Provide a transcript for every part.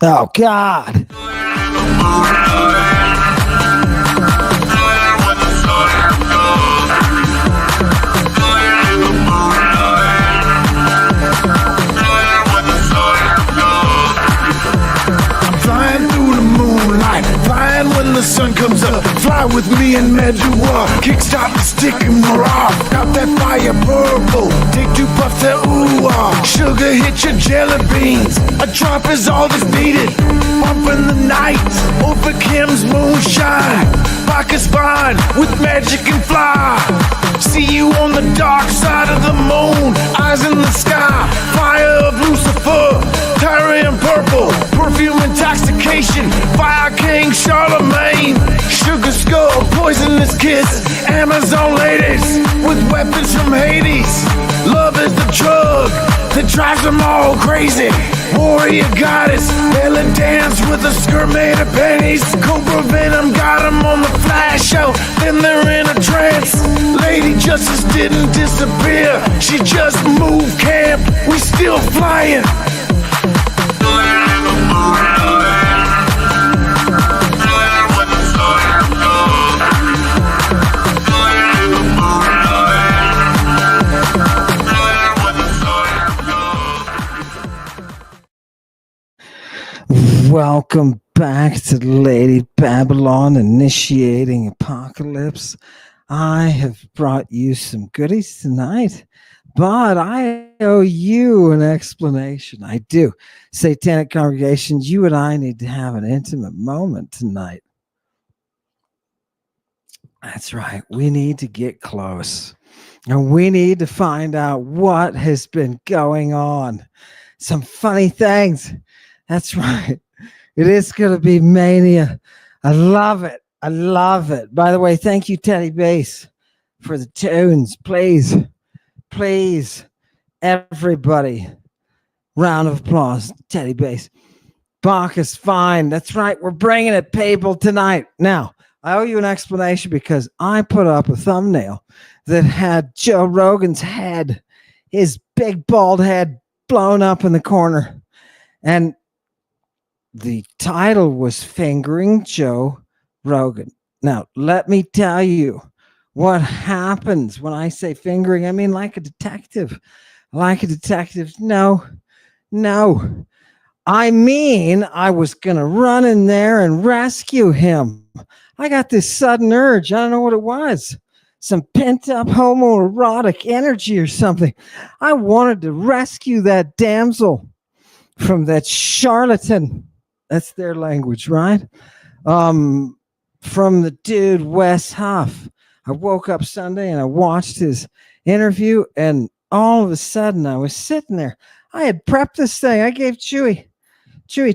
Oh, God. Flying when the sun comes up. Fly with me and Medua. Kickstart the stick and we're off. Got that fire purple. Take 2 puffs that ooh-ah. Sugar hit your jelly beans. A drop is all that's needed. Bumping the night over Kim's moonshine. Vodka's fine with magic and fly. See you on the dark side of the moon. Eyes in the sky. Fire of Lucifer. Tyrian purple. Perfume intoxication. Fire King Charlemagne. Sugar skull. Poisonous kiss. Amazon ladies with weapons from Hades. Love is the drug that drives them all crazy. Warrior goddess. Belly dance with a skirt made of pennies. Cobra venom got them on the flash show. Then they're in a trance. Lady Justice didn't disappear. She just moved camp. We still flying. Welcome back to Lady Babylon Initiating Apocalypse. I have brought you some goodies tonight, but I owe you an explanation. I do. Satanic congregations, you and I need to have an intimate moment tonight. That's right. We need to get close. And we need to find out what has been going on. Some funny things. That's right. It is going to be mania. I love it. I love it. By the way, thank you, Teddy Bass, for the tunes. Please, please, everybody, round of applause, Teddy Bass. Bach is fine. That's right. We're bringing it, people, tonight. Now, I owe you an explanation because I put up a thumbnail that had Joe Rogan's head, his big bald head blown up in the corner. And the title was Fingering Joe Rogan. Now, let me tell you what happens when I say fingering. I mean, like a detective. Like a detective. No. I mean, I was going to run in there and rescue him. I got this sudden urge. I don't know what it was. Some pent-up homoerotic energy or something. I wanted to rescue that damsel from that charlatan. That's their language, right? From the dude, Wes Huff. I woke up Sunday and I watched his interview, and all of a sudden I was sitting there. I had prepped this thing. I gave Chewy,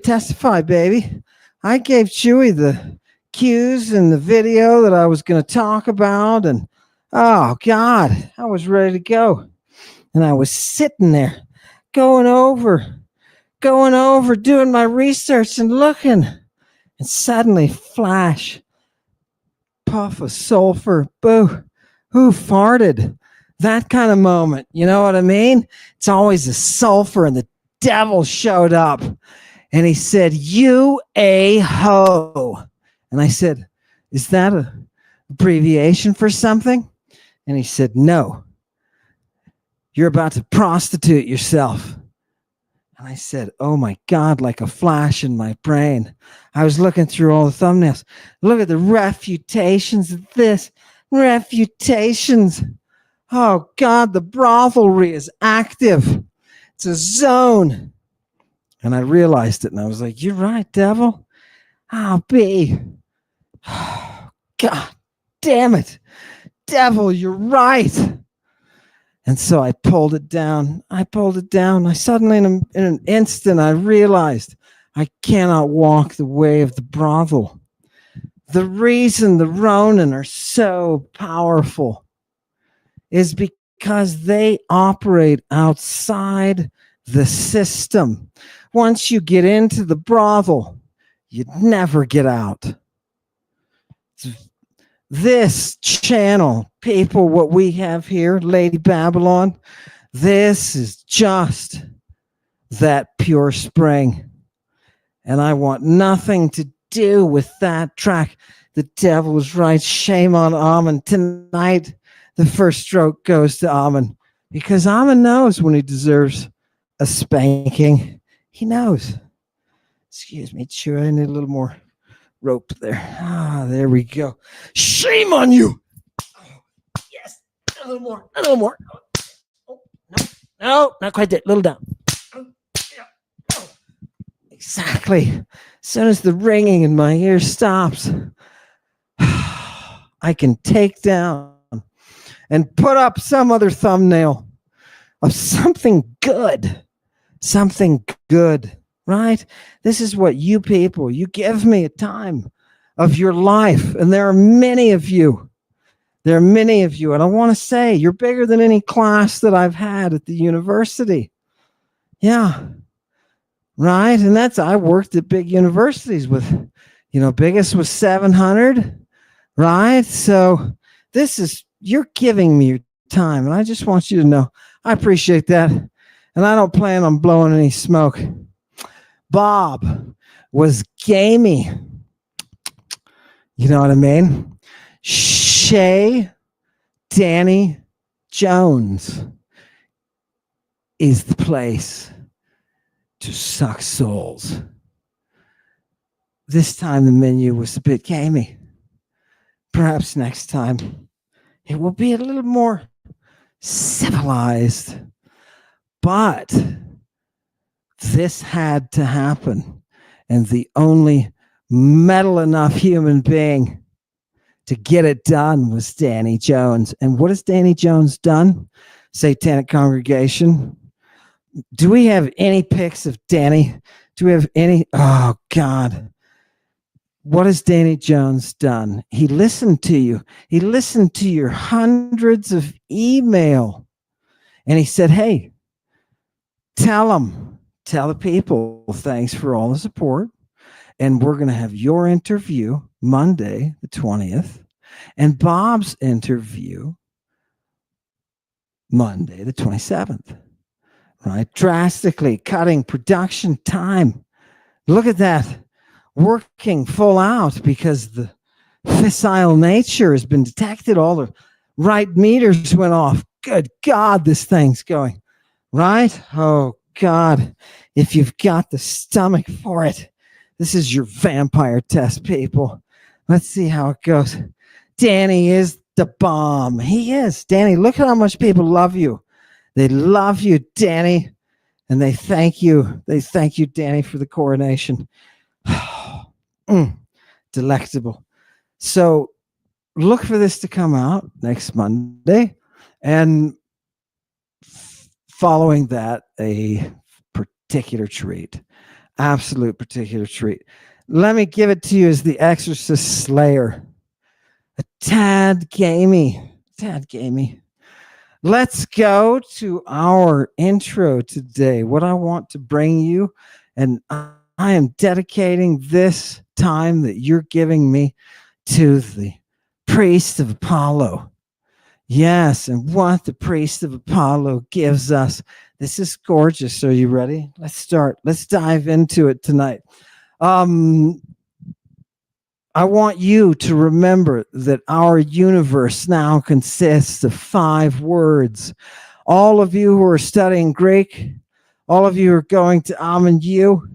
testify, baby. I gave Chewy the cues and the video that I was going to talk about, and oh, God, I was ready to go. And I was sitting there going over, doing my research and looking, and suddenly flash, puff of sulfur, boo, who farted? That kind of moment, you know what I mean? It's always a sulfur, and the devil showed up, and he said, "You a hoe." And I said, "Is that a abbreviation for something?" And he said, "No, you're about to prostitute yourself." And I said, oh my God, like a flash in my brain. I was looking through all the thumbnails. Look at the refutations of this. Refutations. Oh God, the brothelry is active. It's a zone. And I realized it, and I was like, you're right, devil. I'll be. Oh, God damn it. Devil, you're right. And so I pulled it down. I suddenly, in an instant, I realized I cannot walk the way of the brothel. The reason the Ronin are so powerful is because they operate outside the system. Once you get into the brothel, you never get out. This channel, people, what we have here, Lady Babylon, this is just that pure spring. And I want nothing to do with that track. The devil was right. Shame on Amun. Tonight, the first stroke goes to Amun because Amun knows when he deserves a spanking. He knows. Excuse me, sure, I need a little more rope there. Ah, there we go. Shame on you. Oh, yes, a little more, a little more. Oh, no, not quite there. A little down. Exactly. As soon as the ringing in my ear stops, I can take down and put up some other thumbnail of something good. Something good, right? This is what you people, you give me a time of your life. And there are many of you. There are many of you. And I want to say, you're bigger than any class that I've had at the university. Yeah. Right. And I worked at big universities with, biggest was 700. Right. So you're giving me your time. And I just want you to know, I appreciate that. And I don't plan on blowing any smoke. Bob was gamey. You know what I mean? Danny Jones is the place to suck souls. This time the menu was a bit gamey. Perhaps next time it will be a little more civilized. But this had to happen. And the only metal enough human being to get it done was Danny Jones. And what has Danny Jones done? Satanic Congregation. Do we have any pics of Danny? Do we have any? Oh, God. What has Danny Jones done? He listened to you. He listened to your hundreds of email. And he said, hey, tell the people, thanks for all the support. And we're going to have your interview Monday, the 20th, and Bob's interview Monday, the 27th. Right? Drastically cutting production time. Look at that. Working full out because the fissile nature has been detected. All the right meters went off. Good God, this thing's going. Right? Oh, God. If you've got the stomach for it, this is your vampire test, people. Let's see how it goes. Danny is the bomb. He is. Danny, look at how much people love you. They love you, Danny. And they thank you. They thank you, Danny, for the coronation. Delectable. So look for this to come out next Monday. And following that, a particular treat. Absolute particular treat. Let me give it to you as the Exorcist Slayer. A tad gamey. Let's go to our intro today. What I want to bring you, and I am dedicating this time that you're giving me to the priest of Apollo. Yes, and what the priest of Apollo gives us. This is gorgeous. Are you ready? Let's start. Let's dive into it tonight. I want you to remember that our universe now consists of 5 words. All of you who are studying Greek, all of you who are going to Amun U,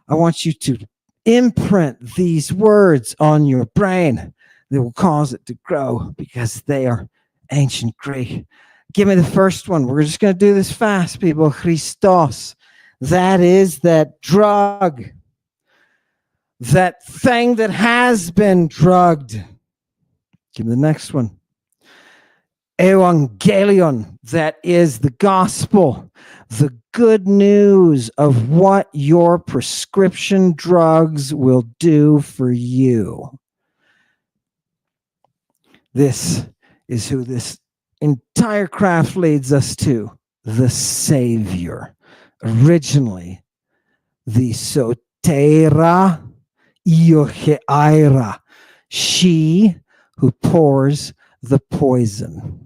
I want you to imprint these words on your brain. They will cause it to grow because they are ancient Greek. Give me the first one. We're just going to do this fast, people. Christos. That is that drug. That thing that has been drugged. Give me the next one. Evangelion. That is the gospel. The good news of what your prescription drugs will do for you. This is who this entire craft leads us to. The Savior. Originally, the Sotera Iocheira, she who pours the poison.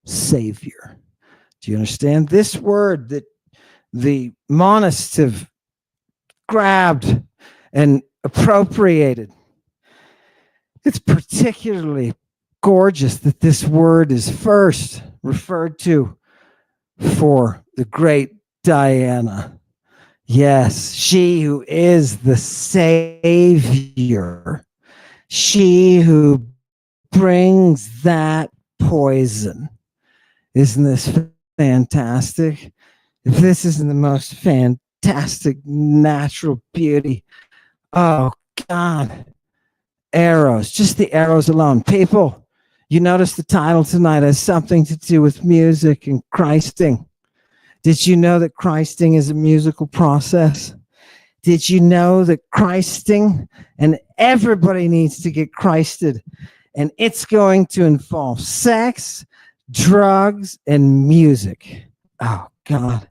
Savior. Do you understand? This word that the monists have grabbed and appropriated. It's particularly gorgeous that this word is first referred to for the great Diana. Yes, she who is the savior, she who brings that poison. Isn't this fantastic? If this isn't the most fantastic natural beauty, oh God, arrows, just the arrows alone. People, you notice the title tonight has something to do with music and Christing. Did you know that Christing is a musical process? Did you know that Christing, and everybody needs to get Christed, and it's going to involve sex, drugs, and music. Oh God,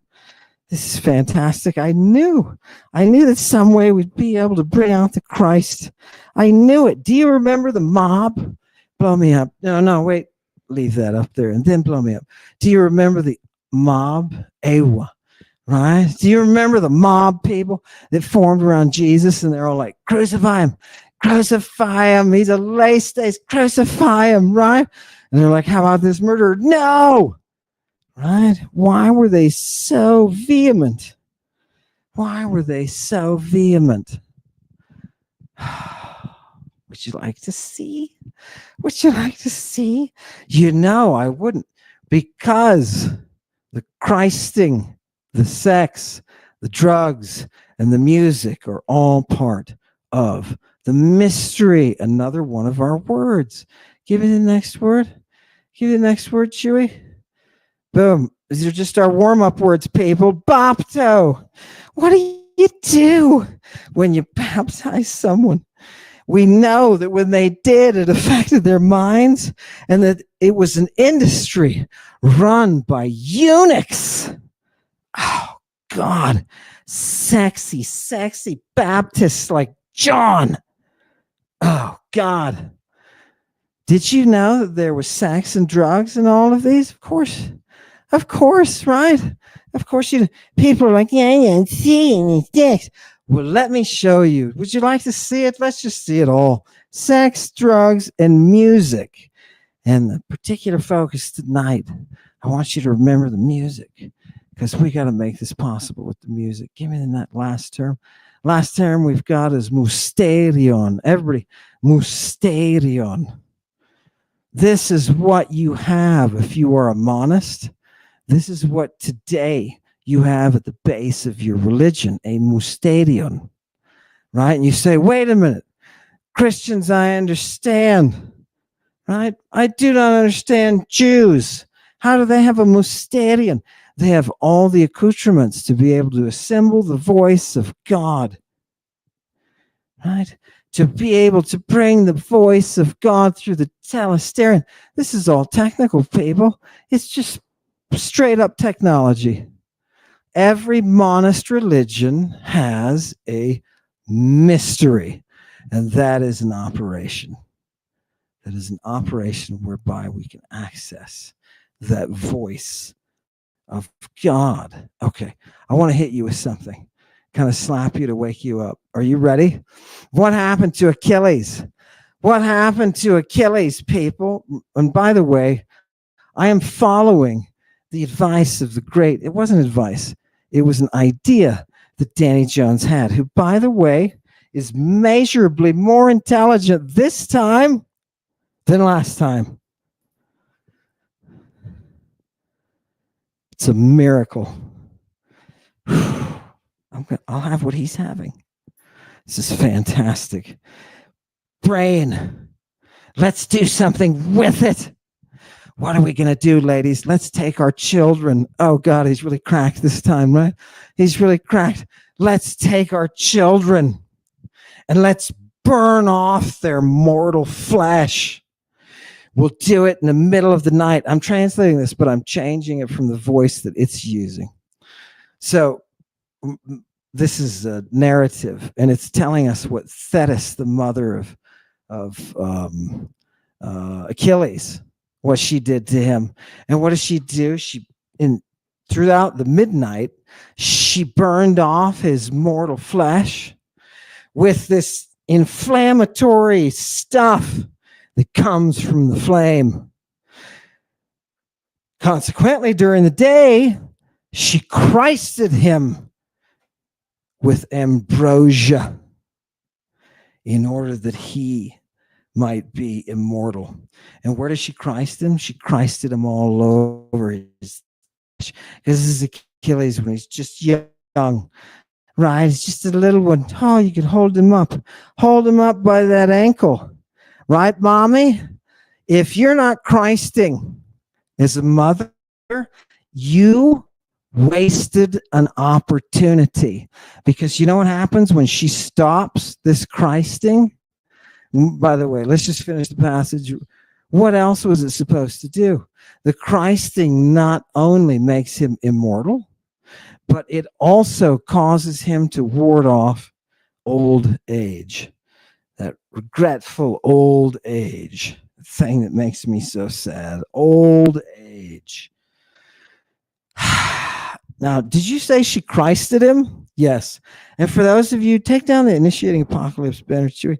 this is fantastic. I knew that some way we'd be able to bring out the Christ. I knew it. Do you remember the mob? Blow me up. No, wait. Leave that up there and then blow me up. Do you remember the mob? Ewa, right? Do you remember the mob people that formed around Jesus and they're all like, crucify him, crucify him. He's a lace days, crucify him, right? And they're like, how about this murderer? No, right? Why were they so vehement? Why were they so vehement? Would you like to see? Would you like to see? You know, I wouldn't, because the Christing, the sex, the drugs, and the music are all part of the mystery. Another one of our words. Give me the next word. Give me the next word, Chewy. Boom. These are just our warm-up words, people. Bapto. What do you do when you baptize someone? We know that when they did, it affected their minds, and that it was an industry run by eunuchs. Oh, God. Sexy, sexy Baptists like John. Oh, God. Did you know that there was sex and drugs and all of these? Of course, right? Of course, people are like, yeah, seeing these dicks. Well, let me show you. Would you like to see it? Let's just see it all. Sex, drugs, and music. And the particular focus tonight, I want you to remember the music, because we got to make this possible with the music. Give me that last term. Last term we've got is musterion. Everybody, musterion. This is what you have if you are a monist. This is what today you have at the base of your religion, a musterion, right? And you say, wait a minute, Christians, I understand, right? I do not understand Jews. How do they have a musterion? They have all the accoutrements to be able to assemble the voice of God, right? To be able to bring the voice of God through the telesterion. This is all technical, people. It's just straight up technology. Every monist religion has a mystery, and that is an operation. That is an operation whereby we can access that voice of God. Okay, I want to hit you with something, kind of slap you to wake you up. Are you ready? What happened to Achilles? What happened to Achilles, people? And by the way, I am following the advice of the great, it wasn't advice, it was an idea that Danny Jones had, who, by the way, is measurably more intelligent this time than last time. It's a miracle. I'll have what he's having. This is fantastic. Brain, let's do something with it. What are we going to do, ladies? Let's take our children. Oh, God, he's really cracked this time, right? He's really cracked. Let's take our children and let's burn off their mortal flesh. We'll do it in the middle of the night. I'm translating this, but I'm changing it from the voice that it's using. So this is a narrative, and it's telling us what Thetis, the mother of Achilles, what she did to him. And what does she do? throughout the midnight, she burned off his mortal flesh with this inflammatory stuff that comes from the flame. Consequently, during the day, she Christed him with ambrosia in order that he might be immortal. And where does she Christ him? She Christed him all over his, because this is Achilles when he's just young, right? He's just a little one. Oh, you could hold him up by that ankle, right, mommy? If you're not Christing as a mother, you wasted an opportunity, because you know what happens when she stops this Christing? By the way, let's just finish the passage. What else was it supposed to do? The Christing not only makes him immortal, but it also causes him to ward off old age, that regretful old age thing that makes me so sad. Old age. Now, did you say she Christed him? Yes. And for those of you, take down the Initiating Apocalypse banner, Chewy.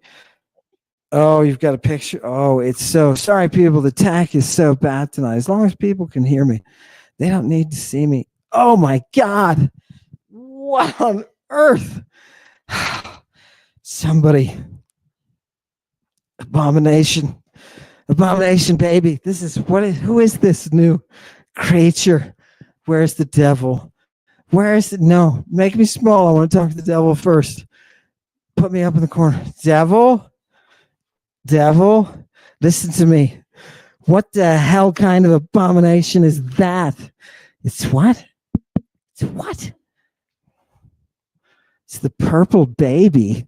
Oh, you've got a picture. Oh, it's so sorry, people. The tech is so bad tonight. As long as people can hear me, they don't need to see me. Oh my God. What on earth? Somebody. Abomination. Abomination, baby. This is who is this new creature? Where's the devil? Where is it? No, make me small. I want to talk to the devil first. Put me up in the corner. Devil, listen to me. What the hell kind of abomination is that? It's what? It's what? It's the purple baby.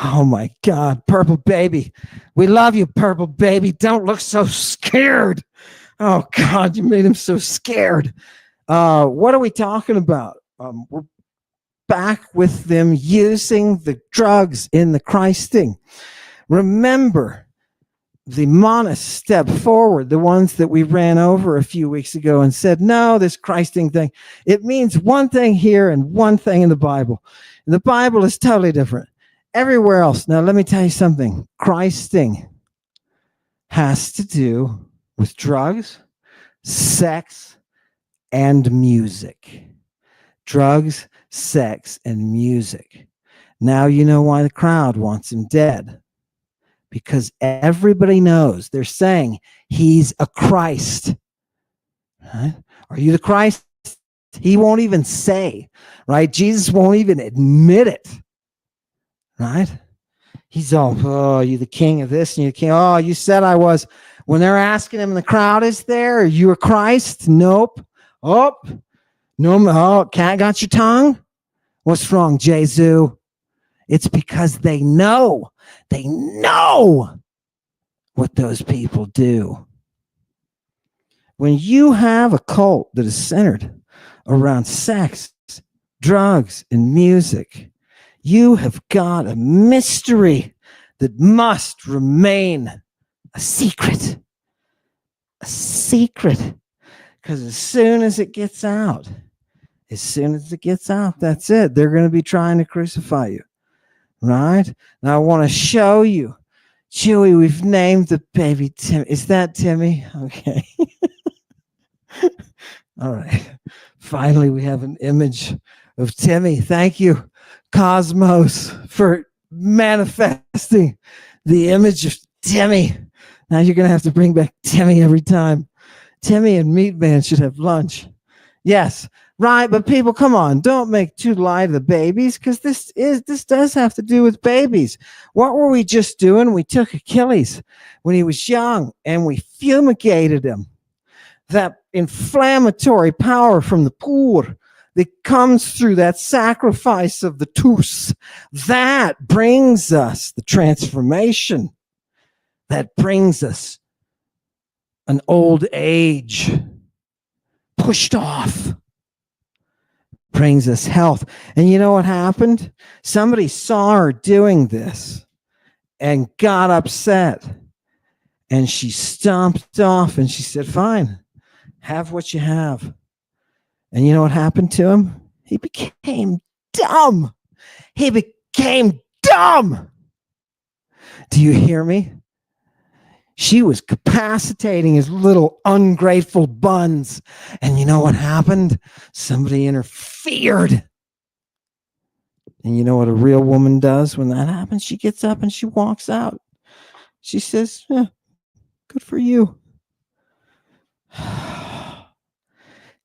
Oh my God, purple baby. We love you, purple baby. Don't look so scared. Oh God, you made him so scared. What are we talking about? We're back with them using the drugs in the Christing. Remember, the monist stepped forward, the ones that we ran over a few weeks ago, and said, no, this Christing thing, it means one thing here and one thing in the Bible. And the Bible is totally different. Everywhere else. Now, let me tell you something. Christing has to do with drugs, sex, and music. Drugs, sex, and music. Now you know why the crowd wants him dead. Because everybody knows they're saying he's a Christ. Right? Are you the Christ? He won't even say, right? Jesus won't even admit it. Right? He's all, oh, you the king of this and you the king. Oh, you said I was. When they're asking him, the crowd is there, are you a Christ? Nope. Oh, no. Oh, cat got your tongue? What's wrong, Jesus? It's because they know what those people do. When you have a cult that is centered around sex, drugs, and music, you have got a mystery that must remain a secret. A secret. Because as soon as it gets out, that's it. They're going to be trying to crucify you. Right? Now I want to show you. Chewy, we've named the baby Timmy. Is that Timmy? Okay. All right. Finally, we have an image of Timmy. Thank you, Cosmos, for manifesting the image of Timmy. Now you're going to have to bring back Timmy every time. Timmy and Meat Man should have lunch. Yes. Right, but people, come on, don't make too light of the babies, because this does have to do with babies. What were we just doing? We took Achilles when he was young and we fumigated him. That inflammatory power from the pur that comes through that sacrifice of the tous, that brings us the transformation. That brings us an old age pushed off. Brings us health. And you know what happened? Somebody saw her doing this and got upset. And she stomped off and she said, fine, have what you have. And you know what happened to him? He became dumb. He became dumb. Do you hear me? She was capacitating his little ungrateful buns. And you know what happened? Somebody interfered. And you know what a real woman does when that happens? She gets up and she walks out. She says, yeah, good for you.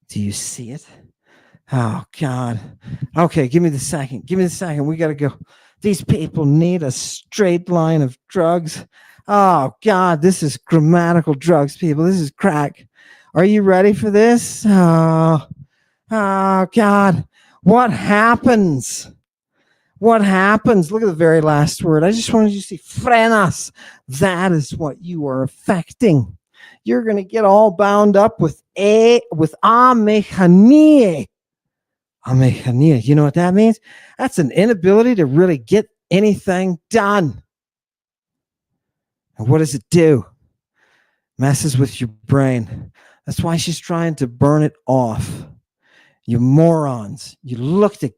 Do you see it? Oh, God. Okay, give me the second. Give me the second. We got to go. These people need a straight line of drugs. Oh, God, this is grammatical drugs, people. This is crack. Are you ready for this? Oh, God. What happens? What happens? Look at the very last word. I just wanted you to see frenas. That is what you are affecting. You're going to get all bound up with amechanie. Amechanie. You know what that means? That's an inability to really get anything done. And what does it do? Messes with your brain. That's why she's trying to burn it off. You morons. You looked at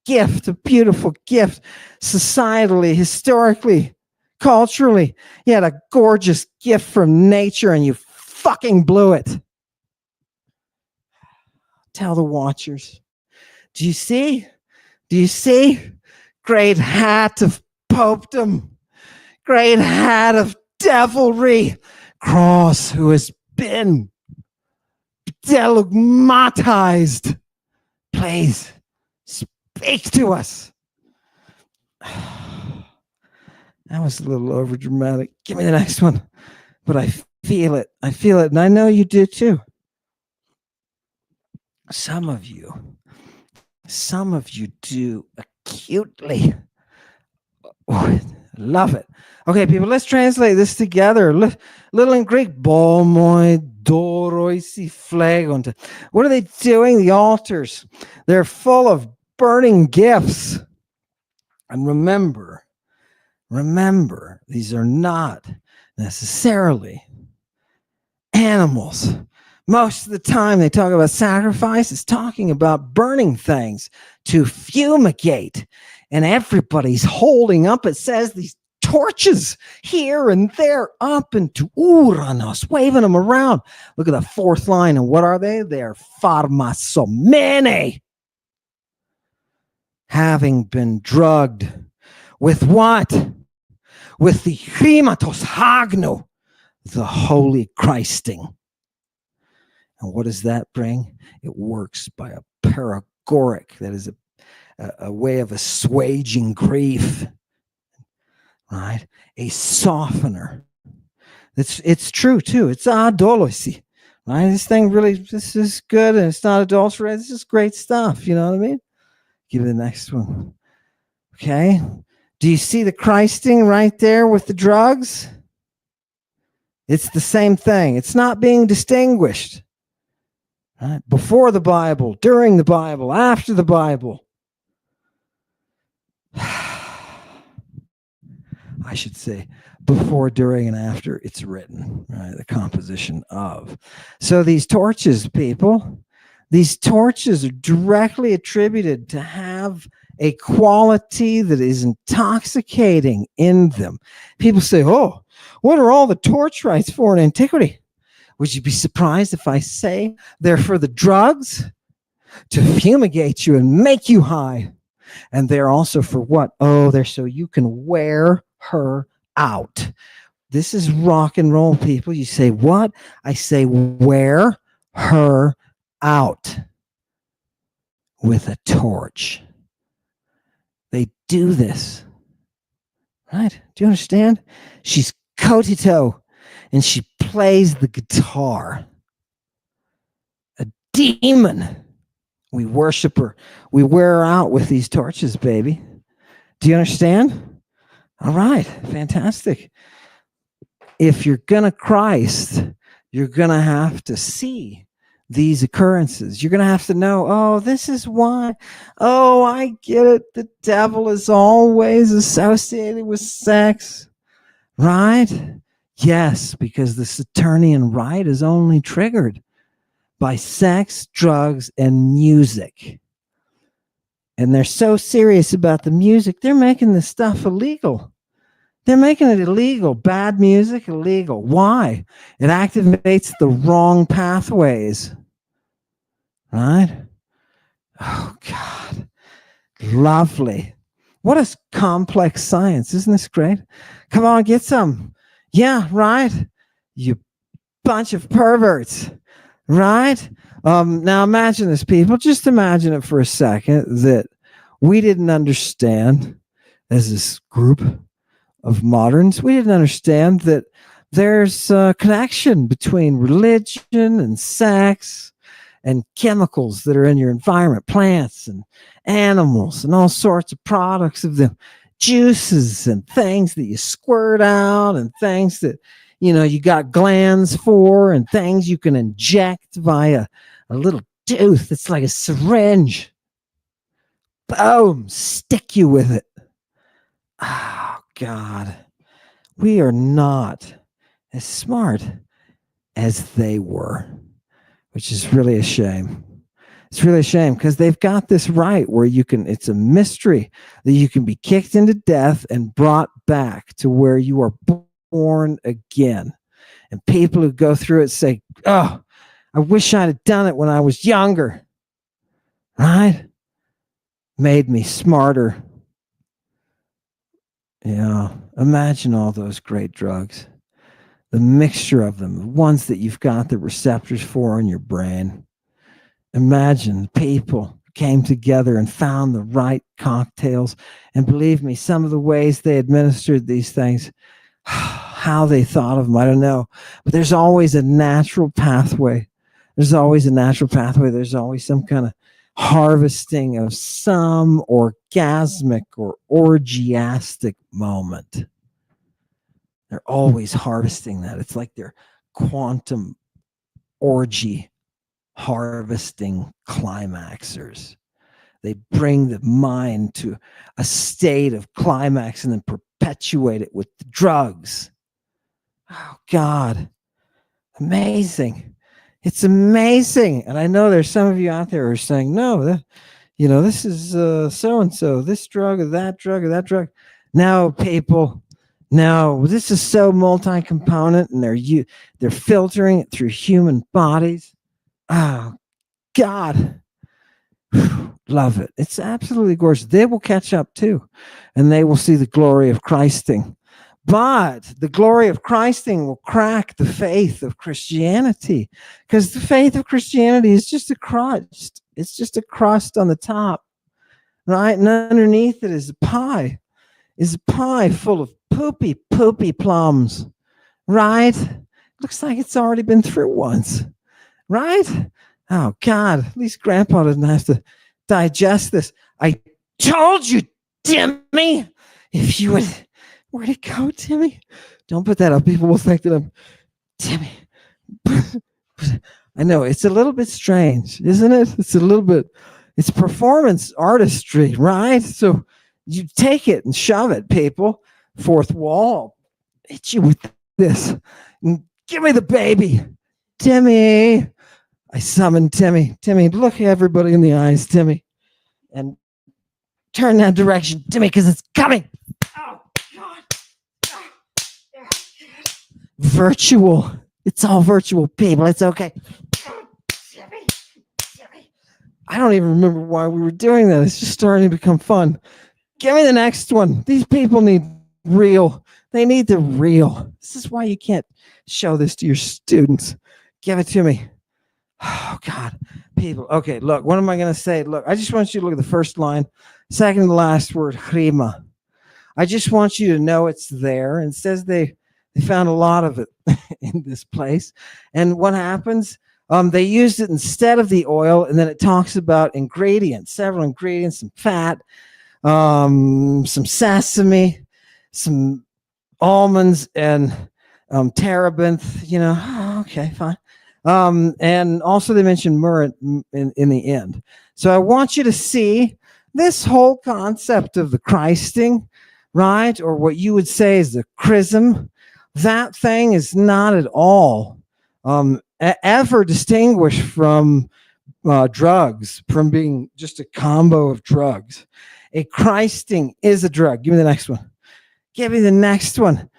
gift, a beautiful gift, societally, historically, culturally. You had a gorgeous gift from nature and you fucking blew it. Tell the watchers. Do you see? Do you see? Great hat of popedom. Great hat of devilry. Cross who has been delugmatized. Please speak to us. That was a little over dramatic. Give me the next one. But I feel it. I feel it. And I know you do too. Some of you do acutely. Oh, love it. Okay, people, let's translate this together. Little in Greek. What are they doing? The altars. They're full of burning gifts. And remember, these are not necessarily animals. Most of the time they talk about sacrifice, it's talking about burning things to fumigate. And everybody's holding up, it says, these torches here and there, up into Uranos, waving them around. Look at the fourth line. And what are they? They're pharmasomene. Having been drugged with what? With the hematos hagno, the holy Christing. And what does that bring? It works by a paragoric, that is a way of assuaging grief, right? A softener. It's true too. It's adolosi, right? This is good, and it's not adulterated. This is great stuff. You know what I mean? Give me the next one. Okay. Do you see the Christing right there with the drugs? It's the same thing. It's not being distinguished. Right? Before the Bible, during the Bible, after the Bible. I should say before, during, and after it's written, right? The composition of. So these torches, people, these torches are directly attributed to have a quality that is intoxicating in them. People say, oh, what are all the torch rites for in antiquity? Would you be surprised if I say they're for the drugs? To fumigate you and make you high. And they're also for what? Oh, they're so you can wear her out. This is rock and roll, people. You say, what? I say, wear her out with a torch. They do this. Right? Do you understand? She's kotito. And she plays the guitar. A demon. We worship her. We wear her out with these torches, baby. Do you understand? All right. Fantastic. If you're going to Christ, you're going to have to see these occurrences. You're going to have to know, oh, this is why. Oh, I get it. The devil is always associated with sex. Right? Yes, because the Saturnian rite is only triggered by sex, drugs, and music. And they're so serious about the music, they're making this stuff illegal. They're making it illegal. Bad music, illegal. Why? It activates the wrong pathways. Right? Oh, God. Lovely. What a complex science. Isn't this great? Come on, get some. Yeah, right? You bunch of perverts. Right? Now imagine this, people. Just imagine it for a second that we didn't understand, as this group of moderns, we didn't understand that there's a connection between religion and sex and chemicals that are in your environment, plants and animals and all sorts of products of them, juices and things that you squirt out and things that, you know, you got glands for and things you can inject via a little tooth. It's like a syringe. Boom, stick you with it. Oh, God. We are not as smart as they were, which is really a shame. It's really a shame because they've got this right where you can, it's a mystery that you can be kicked into death and brought back to where you are born again. And people who go through it say, oh, I wish I'd have done it when I was younger. Right? Made me smarter. Yeah. Imagine all those great drugs. The mixture of them, the ones that you've got the receptors for in your brain. Imagine people came together and found the right cocktails. And believe me, some of the ways they administered these things, how they thought of them, I don't know. But there's always a natural pathway. There's always a natural pathway. There's always some kind of harvesting of some orgasmic or orgiastic moment. They're always harvesting that. It's like they're quantum orgy harvesting climaxers. They bring the mind to a state of climax and then perpetuate it with the drugs. Oh, God. Amazing. It's amazing. And I know there's some of you out there who are saying, no, this is so-and-so, this drug or that drug or that drug. No, people. No, this is so multi-component and they're filtering it through human bodies. Oh, God. Love it. It's absolutely gorgeous. They will catch up too, and they will see the glory of Christing. But the glory of Christing will crack the faith of Christianity, because the faith of Christianity is just a crust. It's just a crust on the top, right? And underneath it is a pie full of poopy plums, right? Looks like it's already been through once, right? Oh, God, at least Grandpa doesn't have to digest this. I told you, Timmy, if you would, where'd it go, Timmy? Don't put that up. People will think that I'm Timmy. I know it's a little bit strange, isn't it? It's performance artistry, right? So you take it and shove it, people. Fourth wall, hit you with this. And give me the baby, Timmy. I summoned Timmy. Timmy, look everybody in the eyes, Timmy. And turn that direction, Timmy, because it's coming. Oh, God. Virtual. It's all virtual, people. It's okay. Timmy. I don't even remember why we were doing that. It's just starting to become fun. Give me the next one. These people need real. They need the real. This is why you can't show this to your students. Give it to me. Oh, God, people. Okay, look, what am I going to say? Look, I just want you to look at the first line, second to last word, chrima. I just want you to know it's there. And it says they found a lot of it in this place. And what happens? They used it instead of the oil, and then it talks about ingredients, several ingredients, some fat, some sesame, some almonds, and terebinth. Okay, fine. And also they mentioned myrrh in the end. So I want you to see this whole concept of the Christing, right? Or what you would say is the chrism. That thing is not at all ever distinguished from drugs, from being just a combo of drugs. A Christing is a drug. Give me the next one. Give me the next one.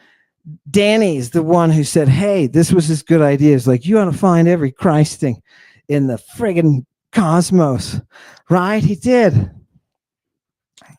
Danny's the one who said, hey, this was his good idea. It's like, you ought to find every Christing in the friggin' cosmos, right? He did.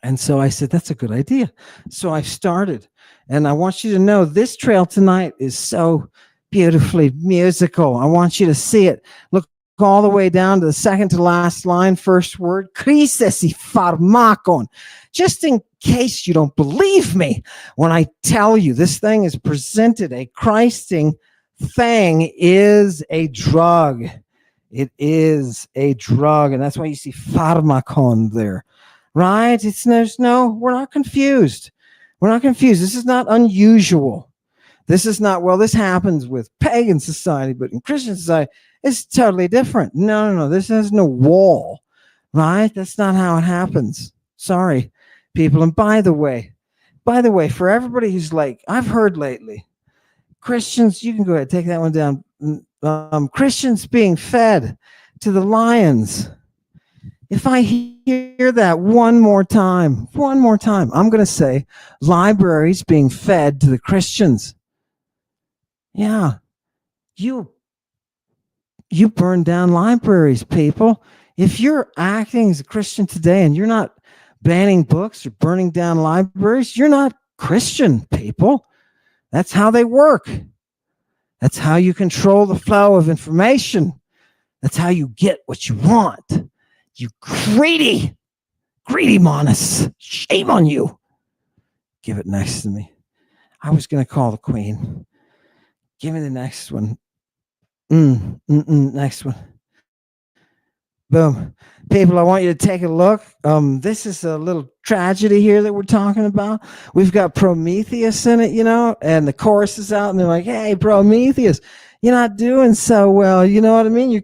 And so I said, that's a good idea. So I started. And I want you to know this trail tonight is so beautifully musical. I want you to see it. Look all the way down to the second to last line, first word, krisis y Pharmakon. Just in case you don't believe me when I tell you this thing is presented, a Christing thing is a drug. It is a drug. And that's why you see Pharmakon there, right? We're not confused. We're not confused. This is not unusual. This is not, well, this happens with pagan society, but in Christian society, it's totally different. No. This has no wall, right? That's not how it happens. Sorry, people. And by the way, for everybody who's like, I've heard lately, Christians, you can go ahead, take that one down. Christians being fed to the lions. If I hear that one more time, I'm going to say libraries being fed to the Christians. Yeah, you burn down libraries, people. If you're acting as a Christian today and you're not banning books or burning down libraries, you're not Christian, people. That's how they work. That's how you control the flow of information. That's how you get what you want. You greedy Manus. Shame on you. Give it next to me. I was going to call the queen. Give me the next one. Next one. Boom. People, I want you to take a look. This is a little tragedy here that we're talking about. We've got Prometheus in it, and the chorus is out, and they're like, hey, Prometheus, you're not doing so well. You know what I mean? Your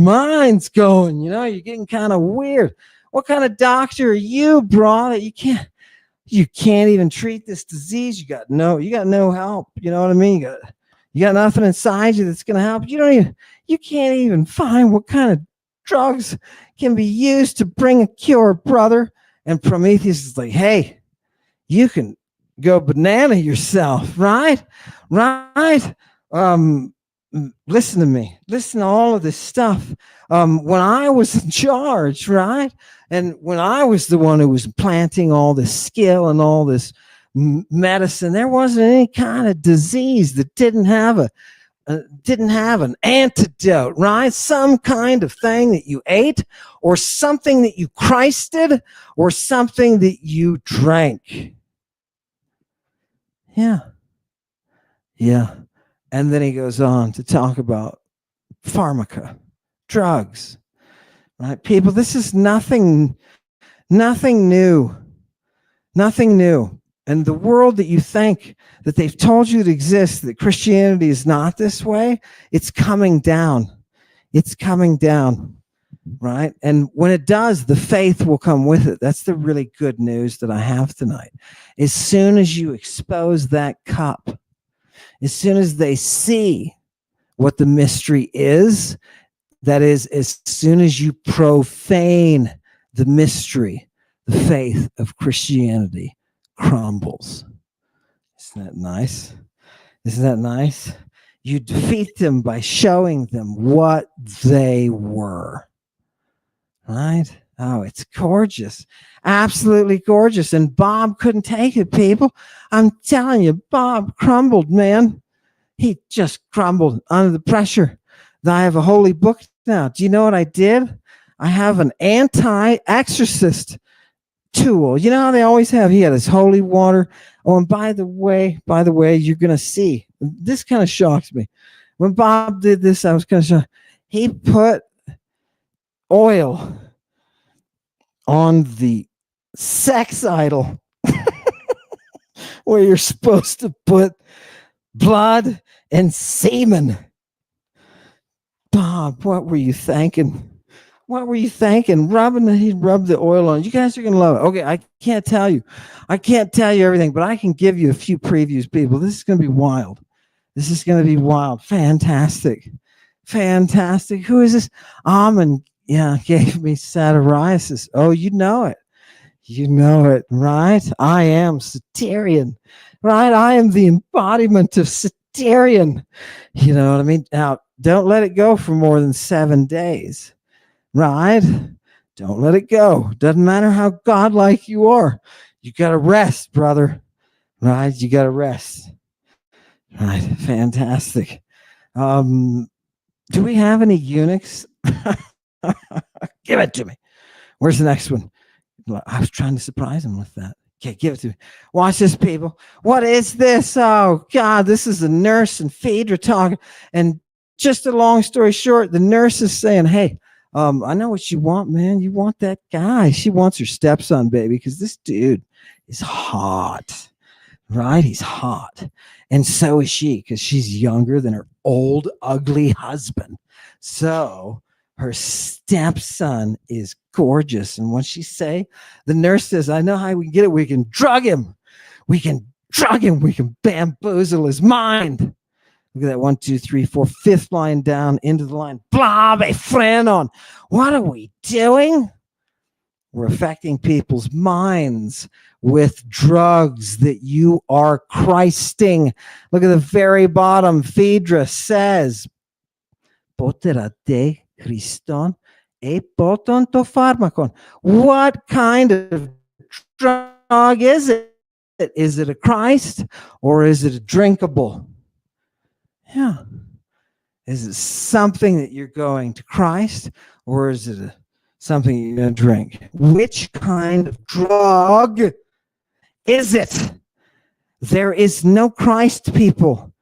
mind's going, you're getting kind of weird. What kind of doctor are you, bro, that you can't even treat this disease? You got no help. You know what I mean? You got nothing inside you that's going to help. You can't even find what kind of drugs can be used to bring a cure, brother. And Prometheus is like, hey, you can go banana yourself, right? Listen to me. Listen to all of this stuff. When I was in charge, right? And when I was the one who was planting all this skill and all this medicine, there wasn't any kind of disease that didn't have an antidote, right? Some kind of thing that you ate, or something that you Christed, or something that you drank. Yeah. And then he goes on to talk about pharmaca, drugs, right? People, this is nothing new. And the world that you think that they've told you to exist, that Christianity is not this way, it's coming down. Right? And when it does, the faith will come with it. That's the really good news that I have tonight. As soon as you expose that cup, as soon as they see what the mystery is, that is, as soon as you profane the mystery, the faith of Christianity crumbles. Isn't that nice? You defeat them by showing them what they were. Right? Oh, it's gorgeous. Absolutely gorgeous. And Bob couldn't take it, people. I'm telling you, Bob crumbled, man. He just crumbled under the pressure. I have a holy book now. Do you know what I did? I have an anti-exorcist tool. You know how they always have? He had his holy water. Oh, and by the way, you're going to see. This kind of shocks me. When Bob did this, I was kind of shocked. He put oil on the sex idol where you're supposed to put blood and semen. Bob, what were you thinking? He rubbed the oil on. You guys are going to love it. Okay, I can't tell you everything, but I can give you a few previews, people. This is going to be wild. Fantastic. Fantastic. Who is this? Ammon, yeah, gave me satyriasis. Oh, you know it. You know it, right? I am Satyrian, right? I am the embodiment of Satyrian. You know what I mean? Now, don't let it go for more than 7 days, right? Don't let it go. Doesn't matter how godlike you are. You got to rest, brother, right? You got to rest. Right. Fantastic. Do we have any eunuchs? Give it to me. Where's the next one? I was trying to surprise him with that. Okay, give it to me. Watch this, people. What is this? Oh, God, this is the nurse and Phaedra talking. And just a long story short, the nurse is saying, hey, I know what you want, man. You want that guy. She wants her stepson, baby, because this dude is hot, right? He's hot. And so is she, because she's younger than her old, ugly husband. So her stepson is gorgeous. And what she say? The nurse says, I know how we can get it. We can drug him. We can drug him. We can bamboozle his mind. Look at that. 1, 2, 3, 4, fifth line down into the line. Blah, on. What are we doing? We're affecting people's minds with drugs that you are Christing. Look at the very bottom. Phaedra says, Poetess Christon e poton to Pharmakon. What kind of drug is it? Is it a Christ or is it a drinkable? Yeah. Is it something that you're going to Christ or is it something you're going to drink? Which kind of drug is it? There is no Christ, people.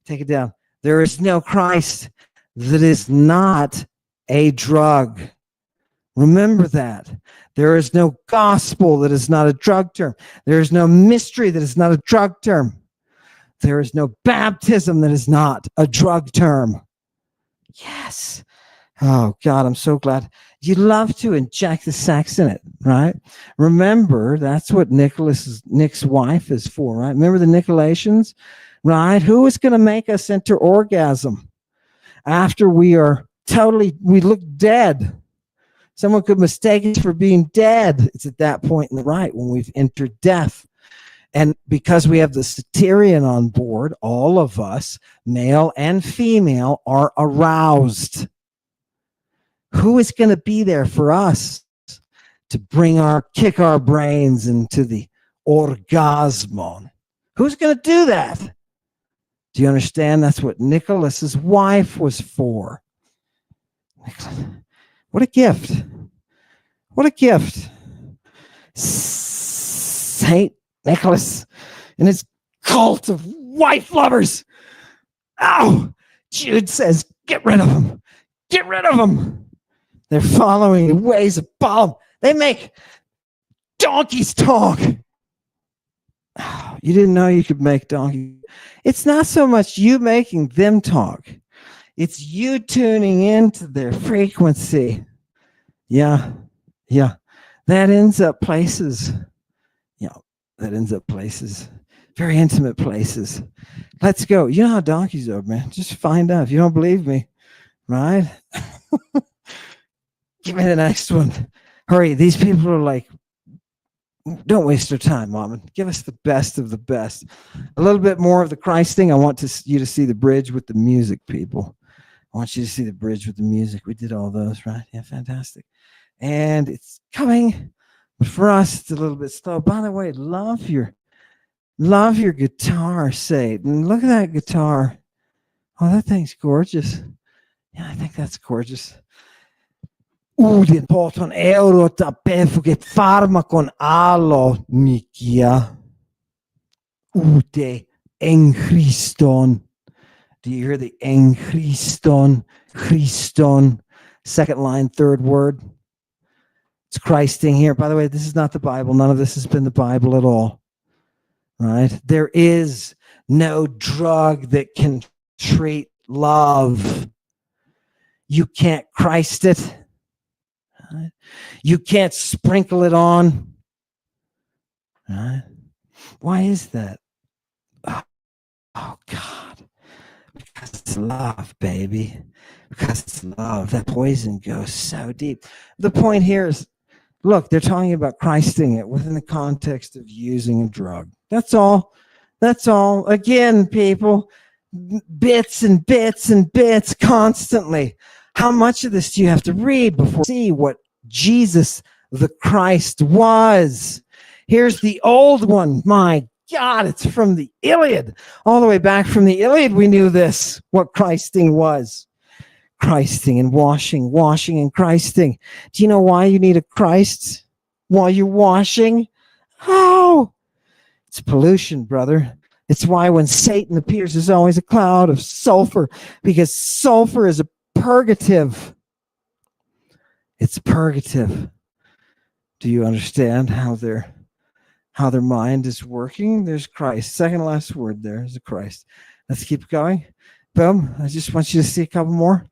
Take it down. There is no Christ that is not a drug. Remember that. There is no gospel that is not a drug term. There is no mystery that is not a drug term. There is no baptism that is not a drug term. Yes. Oh, God, I'm so glad. You love to inject the sex in it, right? Remember, that's what Nick's wife is for, right? Remember the Nicolaitans, right? Who is going to make us enter orgasm after we look dead? Someone could mistake us for being dead. It's at that point in the right when we've entered death. And because we have the Satyrian on board, all of us, male and female, are aroused. Who is going to be there for us to kick our brains into the orgasmon? Who's going to do that? Do you understand? That's what Nicholas's wife was for. What a gift. What a gift. Saint Nicholas and his cult of wife lovers. Oh, Jude says, get rid of them. Get rid of them. They're following the ways of Balaam. They make donkeys talk. Oh, you didn't know you could make donkeys. It's not so much you making them talk. It's you tuning into their frequency. Yeah. That ends up places. That ends up places. Very intimate places. Let's go. You know how donkeys are, man. Just find out. If you don't believe me, right? Give me the next one. Hurry. These people are like, don't waste your time, Mom. Give us the best of the best. A little bit more of the Christ thing. I want you to see the bridge with the music, people. I want you to see the bridge with the music. We did all those, right? Yeah, fantastic. And it's coming. But for us, it's a little bit slow. By the way, love your guitar, Satan. Look at that guitar. Oh, that thing's gorgeous. Yeah, I think that's gorgeous. Udin poton eurota pefuke Pharmakon alo nikia. Ute Christon. Do you hear the Christon? Christon. Second line, third word. It's Christing here. By the way, this is not the Bible. None of this has been the Bible at all. Right? There is no drug that can treat love. You can't Christ it. Right? You can't sprinkle it on. Right? Why is that? Oh God. Because it's love, baby. Because it's love. That poison goes so deep. The point here is, look, they're talking about Christing it within the context of using a drug. That's all. That's all. Again, people, bits and bits and bits constantly. How much of this do you have to read before you see what Jesus the Christ was? Here's the old one. My God, it's from the Iliad. All the way back from the Iliad, we knew this, what Christing was. Christing and washing, washing and Christing. Do you know why you need a Christ while you're washing? Oh, it's pollution, brother. It's why when Satan appears, there's always a cloud of sulfur, because sulfur is a purgative. It's purgative. Do you understand how their mind is working? There's Christ. Second to last word there is a Christ. Let's keep going. Boom. I just want you to see a couple more.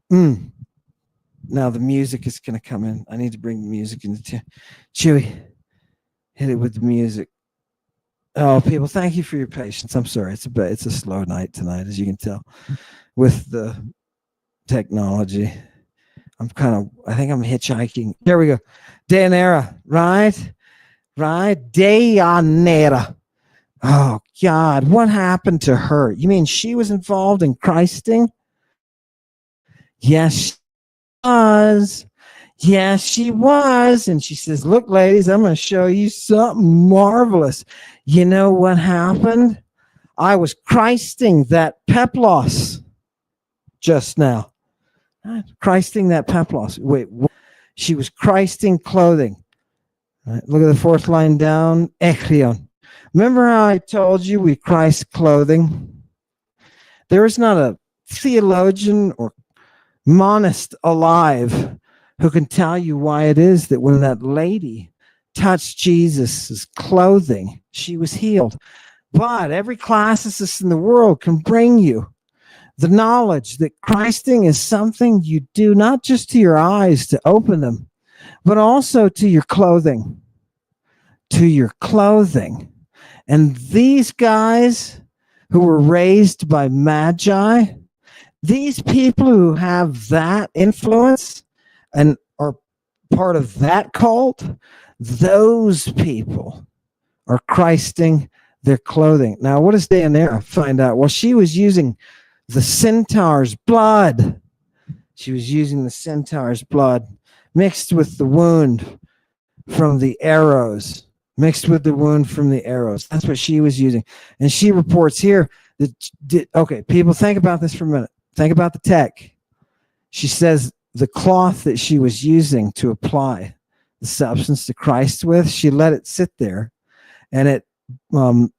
Now the music is going to come in. I need to bring the music in. Chewy, hit it with the music. Oh, people, thank you for your patience. I'm sorry. It's a slow night tonight, as you can tell, with the technology. I think I'm hitchhiking. There we go. Deianira, right? Right? Deianira. Oh, God. What happened to her? You mean she was involved in Christing? Yes, she was. Yes, she was. And she says, look, ladies, I'm going to show you something marvelous. You know what happened? I was Christing that peplos just now. Christing that peplos. Wait, she was Christing clothing. Right, look at the fourth line down. Ekrion. Remember how I told you we Christ clothing? There is not a theologian or monist alive who can tell you why it is that when that lady touched Jesus's clothing, she was healed. But every classicist in the world can bring you the knowledge that Christing is something you do not just to your eyes to open them, but also to your clothing. To your clothing. And these guys who were raised by magi, these people who have that influence and are part of that cult, those people are Christing their clothing. Now, what does Deianira find out? Well, she was using the centaur's blood. She was using the centaur's blood mixed with the wound from the arrows. Mixed with the wound from the arrows. That's what she was using. And she reports here that, okay, people, think about this for a minute. Think about the tech. She says the cloth that she was using to apply the substance to Christ with, she let it sit there. And it, when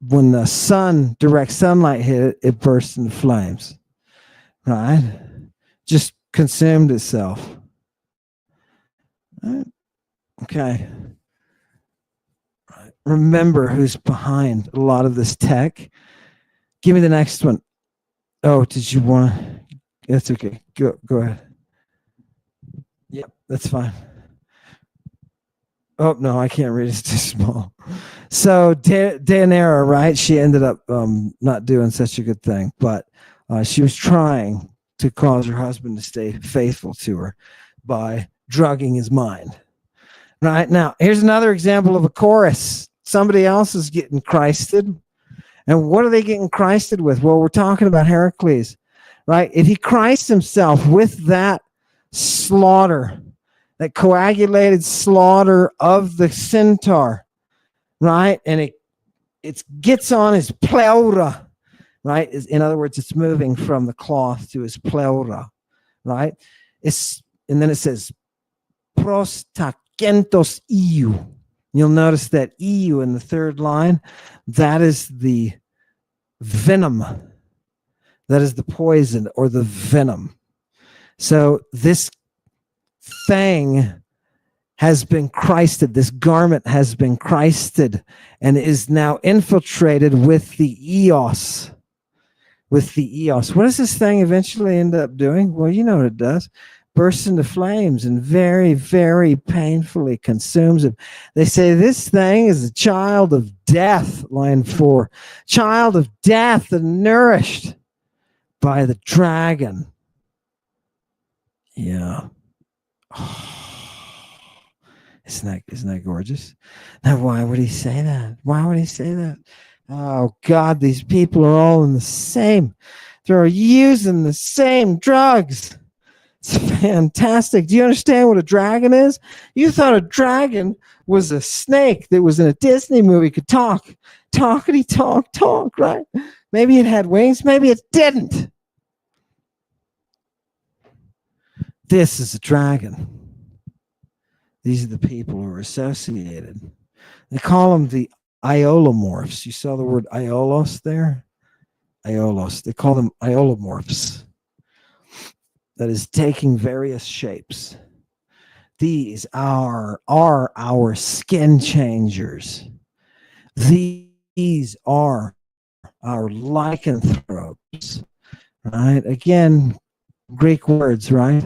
the direct sunlight hit it, it burst into flames. Right? Just consumed itself. Right? Okay. Remember who's behind a lot of this tech. Give me the next one. Oh, did you want to? That's okay. Go ahead. Yep, that's fine. Oh, no, I can't read. It's too small. So Deianira, right? She ended up not doing such a good thing, but she was trying to cause her husband to stay faithful to her by drugging his mind. Right now, here's another example of a chorus. Somebody else is getting Christed. And what are they getting Christed with? Well, we're talking about Heracles, right? If he Christ himself with that slaughter, that coagulated slaughter of the centaur, right? And it gets on his pleura, right? In other words, it's moving from the cloth to his pleura, right? And then it says, prostakentos iu. You'll notice that EU in the third line, that is the venom. That is the poison or the venom. So this thing has been Christed. This garment has been Christed and is now infiltrated with the eos. With the eos. What does this thing eventually end up doing? Well, you know what it does. Bursts into flames and very, very painfully consumes him. They say this thing is a child of death, line 4. Child of death and nourished by the dragon. Yeah. Isn't that gorgeous? Now, why would he say that? Why would he say that? Oh God, these people are all in the same. They're using the same drugs. It's fantastic. Do you understand what a dragon is? You thought a dragon was a snake that was in a Disney movie, could talk. Talkity talk, right? Maybe it had wings, maybe it didn't. This is a dragon. These are the people who are associated. They call them the iolomorphs. You saw the word iolos there? Iolos. They call them iolomorphs. That is taking various shapes. These are our skin changers. These are our lycanthropes, right? Again, Greek words, right?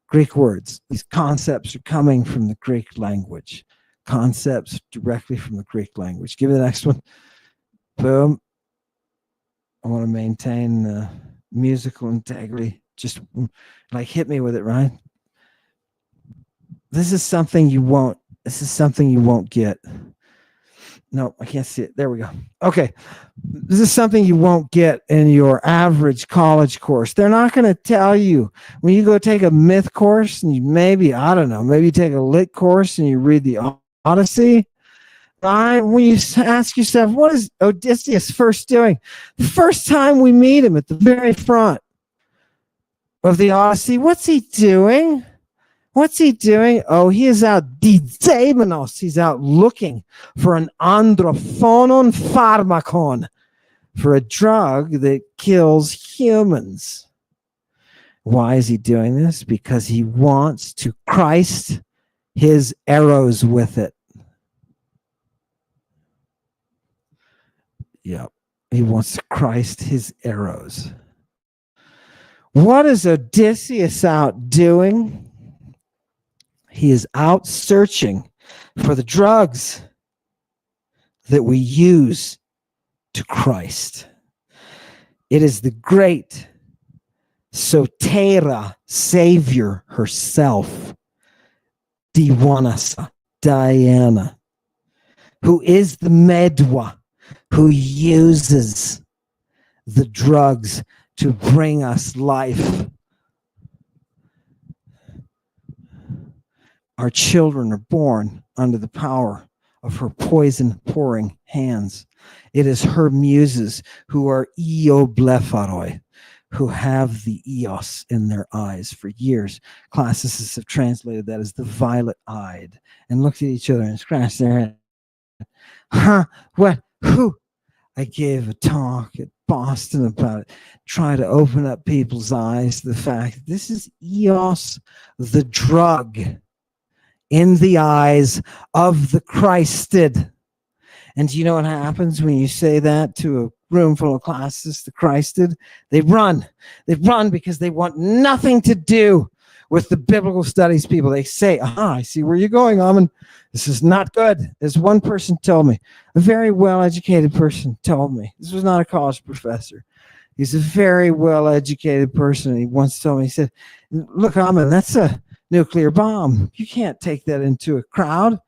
Greek words. These concepts are coming from the Greek language. Concepts directly from the Greek language. Give me the next one. Boom. I want to maintain the musical integrity. Just like hit me with it, right? This is something you won't get. No, I can't see it. There we go. Okay. This is something you won't get in your average college course. They're not going to tell you when you go take a myth course and you maybe you take a lit course and you read the Odyssey. Right? When you ask yourself, what is Odysseus first doing? The first time we meet him at the very front of the Odyssey, what's he doing? What's he doing? Oh, he is out dizeimenos. He's out looking for an androphonon pharmakon, for a drug that kills humans. Why is he doing this? Because he wants to Christ his arrows with it. Yep. He wants to Christ his arrows. What is Odysseus out doing? He is out searching for the drugs that we use to Christ. It is the great Sotera Savior herself, Diana, who is the Medwa, who uses the drugs to bring us life. Our children are born under the power of her poison-pouring hands. It is her muses who are eoblepharoi, who have the eos in their eyes for years. Classicists have translated that as the violet-eyed and looked at each other and scratched their head. Huh? What? Who? I gave a talk at Boston about it. Try to open up people's eyes to the fact that this is eos, the drug, in the eyes of the Christed. And do you know what happens when you say that to a room full of classicists, the Christed? They run. They run because they want nothing to do with the biblical studies people. They say, I see where you're going, Amen. This is not good. As one person told me, a very well-educated person told me. This was not a college professor. He's a very well-educated person. He once told me, he said, look, Amen, that's a nuclear bomb. You can't take that into a crowd,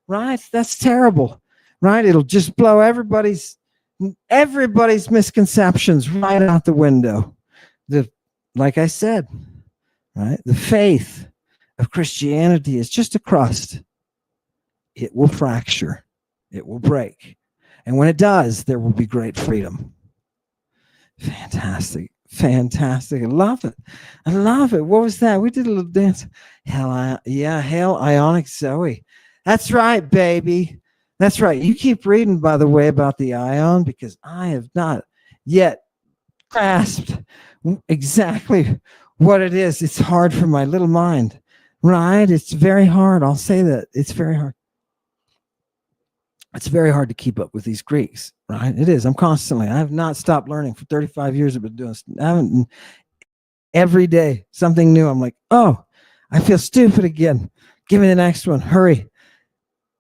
right? That's terrible, right? It'll just blow everybody's misconceptions right out the window. Like I said, right? The faith of Christianity is just a crust. It will fracture. It will break. And when it does, there will be great freedom. Fantastic. Fantastic. I love it. I love it. What was that? We did a little dance. Hail Ionic Zoe. That's right, baby. That's right. You keep reading, by the way, about the ion, because I have not yet grasped exactly what it is. It's hard for my little mind, right? It's very hard. I'll say that. It's very hard. It's very hard to keep up with these Greeks, right? It is. I have not stopped learning for 35 years. I've been doing this. Every day, something new. I'm like, oh, I feel stupid again. Give me the next one. Hurry.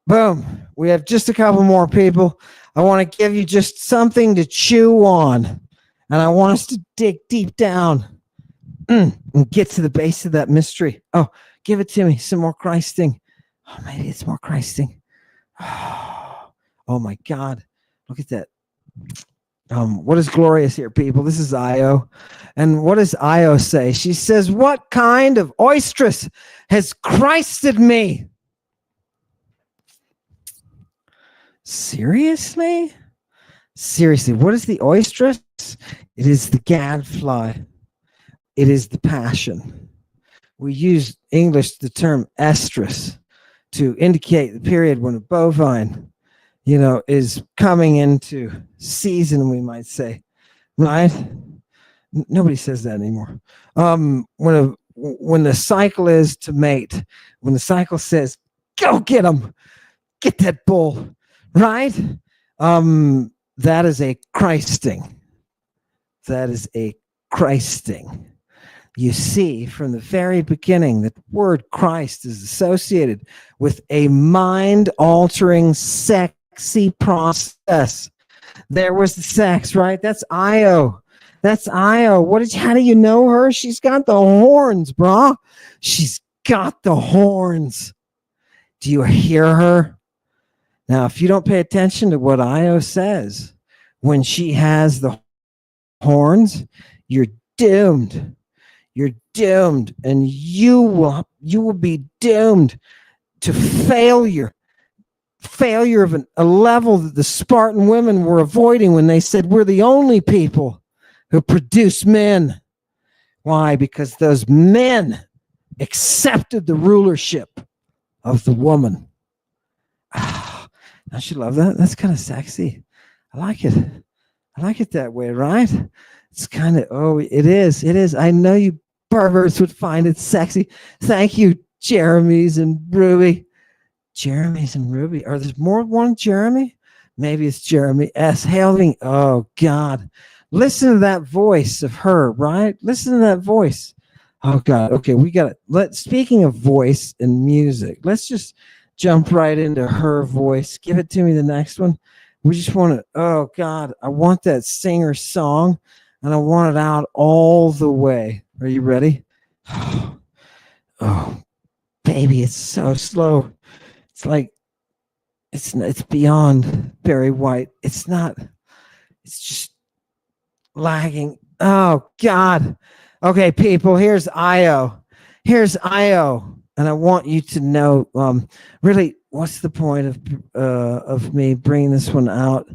Boom. We have just a couple more people. I want to give you just something to chew on. And I want us to dig deep down and get to the base of that mystery. Oh, give it to me. Some more Christing. Oh, maybe it's more Christing. Oh my God. Look at that. What is glorious here, people? This is Io. And what does Io say? She says, what kind of oistress has Christed me? Seriously? Seriously, what is the oistress? It is the gadfly. It is the passion. We use English the term estrus to indicate the period when a bovine, is coming into season, we might say, right? Nobody says that anymore. When the cycle is to mate, when the cycle says, go get him, get that bull, right? That is a Christing. That is a Christing. You see, from the very beginning, that word Christ is associated with a mind-altering, sexy process. There was the sex, right? That's Io. That's Io. How do you know her? She's got the horns, brah. She's got the horns. Do you hear her? Now, if you don't pay attention to what Io says, when she has the horns, you're doomed. You're doomed, and you will be doomed to failure. Failure of a level that the Spartan women were avoiding when they said, we're the only people who produce men. Why? Because those men accepted the rulership of the woman. Don't you love that? That's kind of sexy. I like it. I like it that way, right? It's kind of, it is. I know you perverts would find it sexy. Thank you, Jeremy's and Ruby. Jeremy's and Ruby. Are there more than one Jeremy? Maybe it's Jeremy S. Hailing. Oh, God. Listen to that voice of her, right? Listen to that voice. Oh, God. Okay, we got it. Speaking of voice and music, let's just jump right into her voice. Give it to me, the next one. We just want to, oh, God, I want that singer song, and I want it out all the way. Are you ready? Oh, baby, it's so slow. It's like, it's beyond Barry White. It's not, it's just lagging. Oh, God. Okay, people, here's Io. Here's Io. And I want you to know, really, what's the point of me bringing this one out?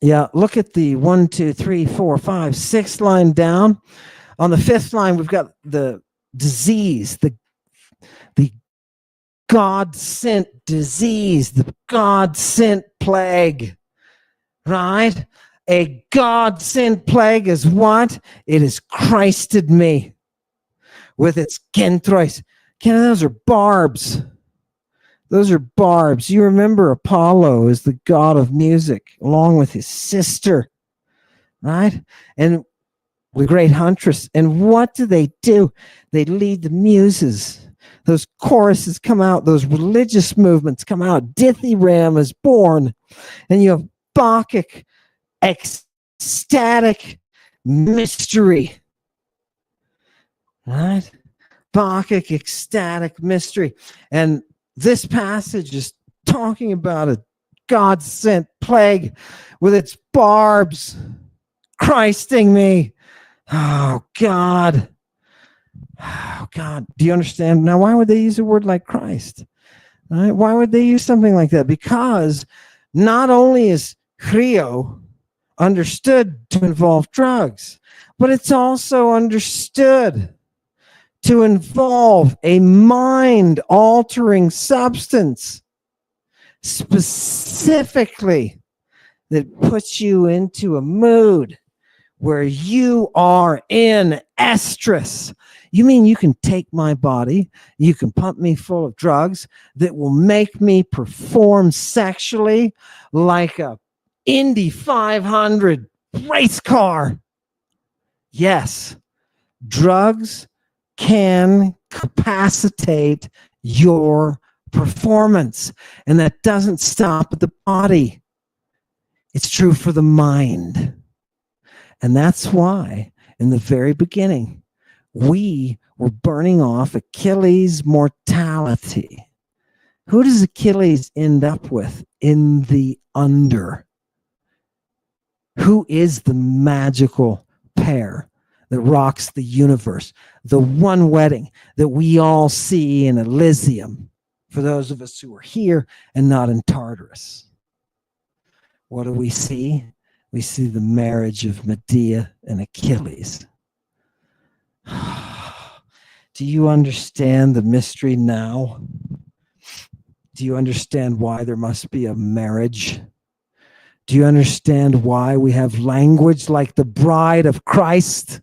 Yeah, look at the 1, 2, 3, 4, 5, 6 line down. On the 5th line, we've got the disease, the God-sent disease, the God-sent plague, right? A God-sent plague is what? It has Christed me with its kentrois. Those are barbs. Those are barbs. You remember Apollo is the god of music, along with his sister, right? And the great huntress. And what do? They lead the muses. Those choruses come out. Those religious movements come out. Dithyram is born. And you have Bacchic, ecstatic mystery, right? Bacchic, ecstatic mystery. And this passage is talking about a God-sent plague with its barbs Christing me. Oh, God. Oh, God. Do you understand? Now, why would they use a word like Christ? Right? Why would they use something like that? Because not only is Chrio understood to involve drugs, but it's also understood to involve a mind-altering substance, specifically that puts you into a mood where you are in estrus. You mean you can take my body, you can pump me full of drugs that will make me perform sexually like a Indy 500 race car? Yes, drugs can capacitate your performance, and that doesn't stop at the body. It's true for the mind. And that's why in the very beginning, we were burning off Achilles' mortality. Who does Achilles end up with in the under? Who is the magical pair that rocks the universe? The one wedding that we all see in Elysium, for those of us who are here and not in Tartarus. What do we see? We see the marriage of Medea and Achilles. Do you understand the mystery now? Do you understand why there must be a marriage? Do you understand why we have language like the bride of Christ?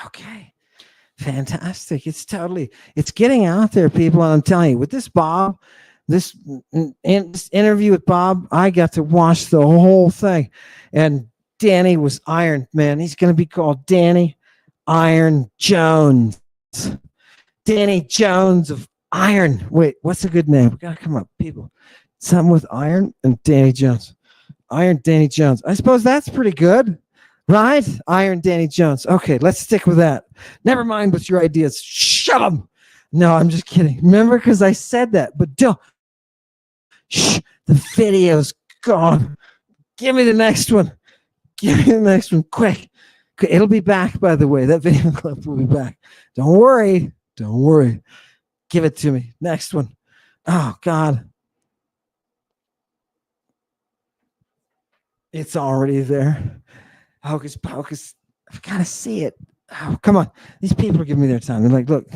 Okay, fantastic. It's getting out there, people. And I'm telling you, with this Bob, this interview with Bob, I got to watch the whole thing. And Danny was Iron Man. He's going to be called Danny Iron Jones. Danny Jones of Iron. Wait, what's a good name? We got to come up, people. Something with Iron and Danny Jones. Iron Danny Jones. I suppose that's pretty good, right? Iron Danny Jones. Okay, let's stick with that. Never mind what's your ideas. Shut them. No, I'm just kidding. Remember, because I said that, but don't. Shh, the video's gone. Give me the next one. Give me the next one, quick. It'll be back, by the way. That video clip will be back. Don't worry. Don't worry. Give it to me. Next one. Oh, God. It's already there. Hocus pocus. I've got to see it. Oh, come on. These people are giving me their time. They're like, look,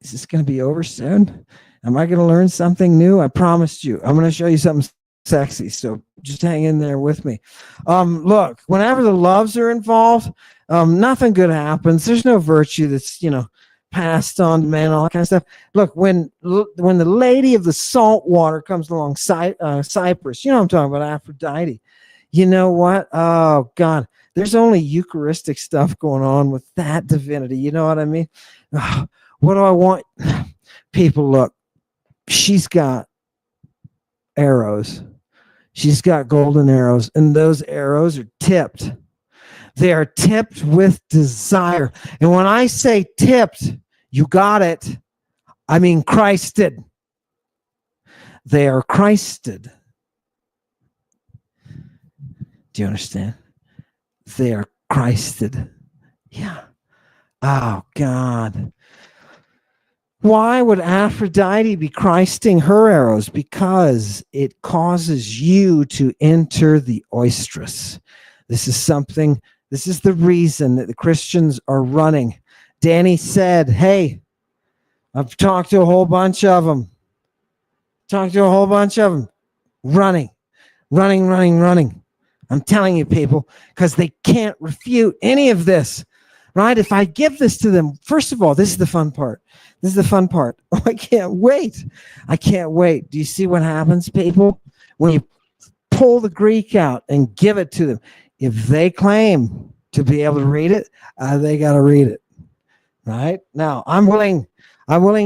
is this going to be over soon? Am I going to learn something new? I promised you. I'm going to show you something sexy. So just hang in there with me. Look, whenever the loves are involved, nothing good happens. There's no virtue that's, passed on to man, all that kind of stuff. Look, when the lady of the salt water comes along, Cyprus, I'm talking about Aphrodite. You know what? Oh, God. There's only Eucharistic stuff going on with that divinity. You know what I mean? What do I want? People, look. She's got arrows. She's got golden arrows, and those arrows are tipped. They are tipped with desire. And when I say tipped, you got it. I mean Christed. They are Christed. Do you understand? They are Christed. Yeah. Oh, God. Why would Aphrodite be Christing her arrows? Because it causes you to enter the oestrus. This is the reason that the Christians are running. Danny said, hey, I've talked to a whole bunch of them. Running. I'm telling you, people, because they can't refute any of this, right? If I give this to them, first of all, this is the fun part. Oh, I can't wait. Do you see what happens, people? When you pull the Greek out and give it to them, if they claim to be able to read it, they got to read it, right? Now, I'm willing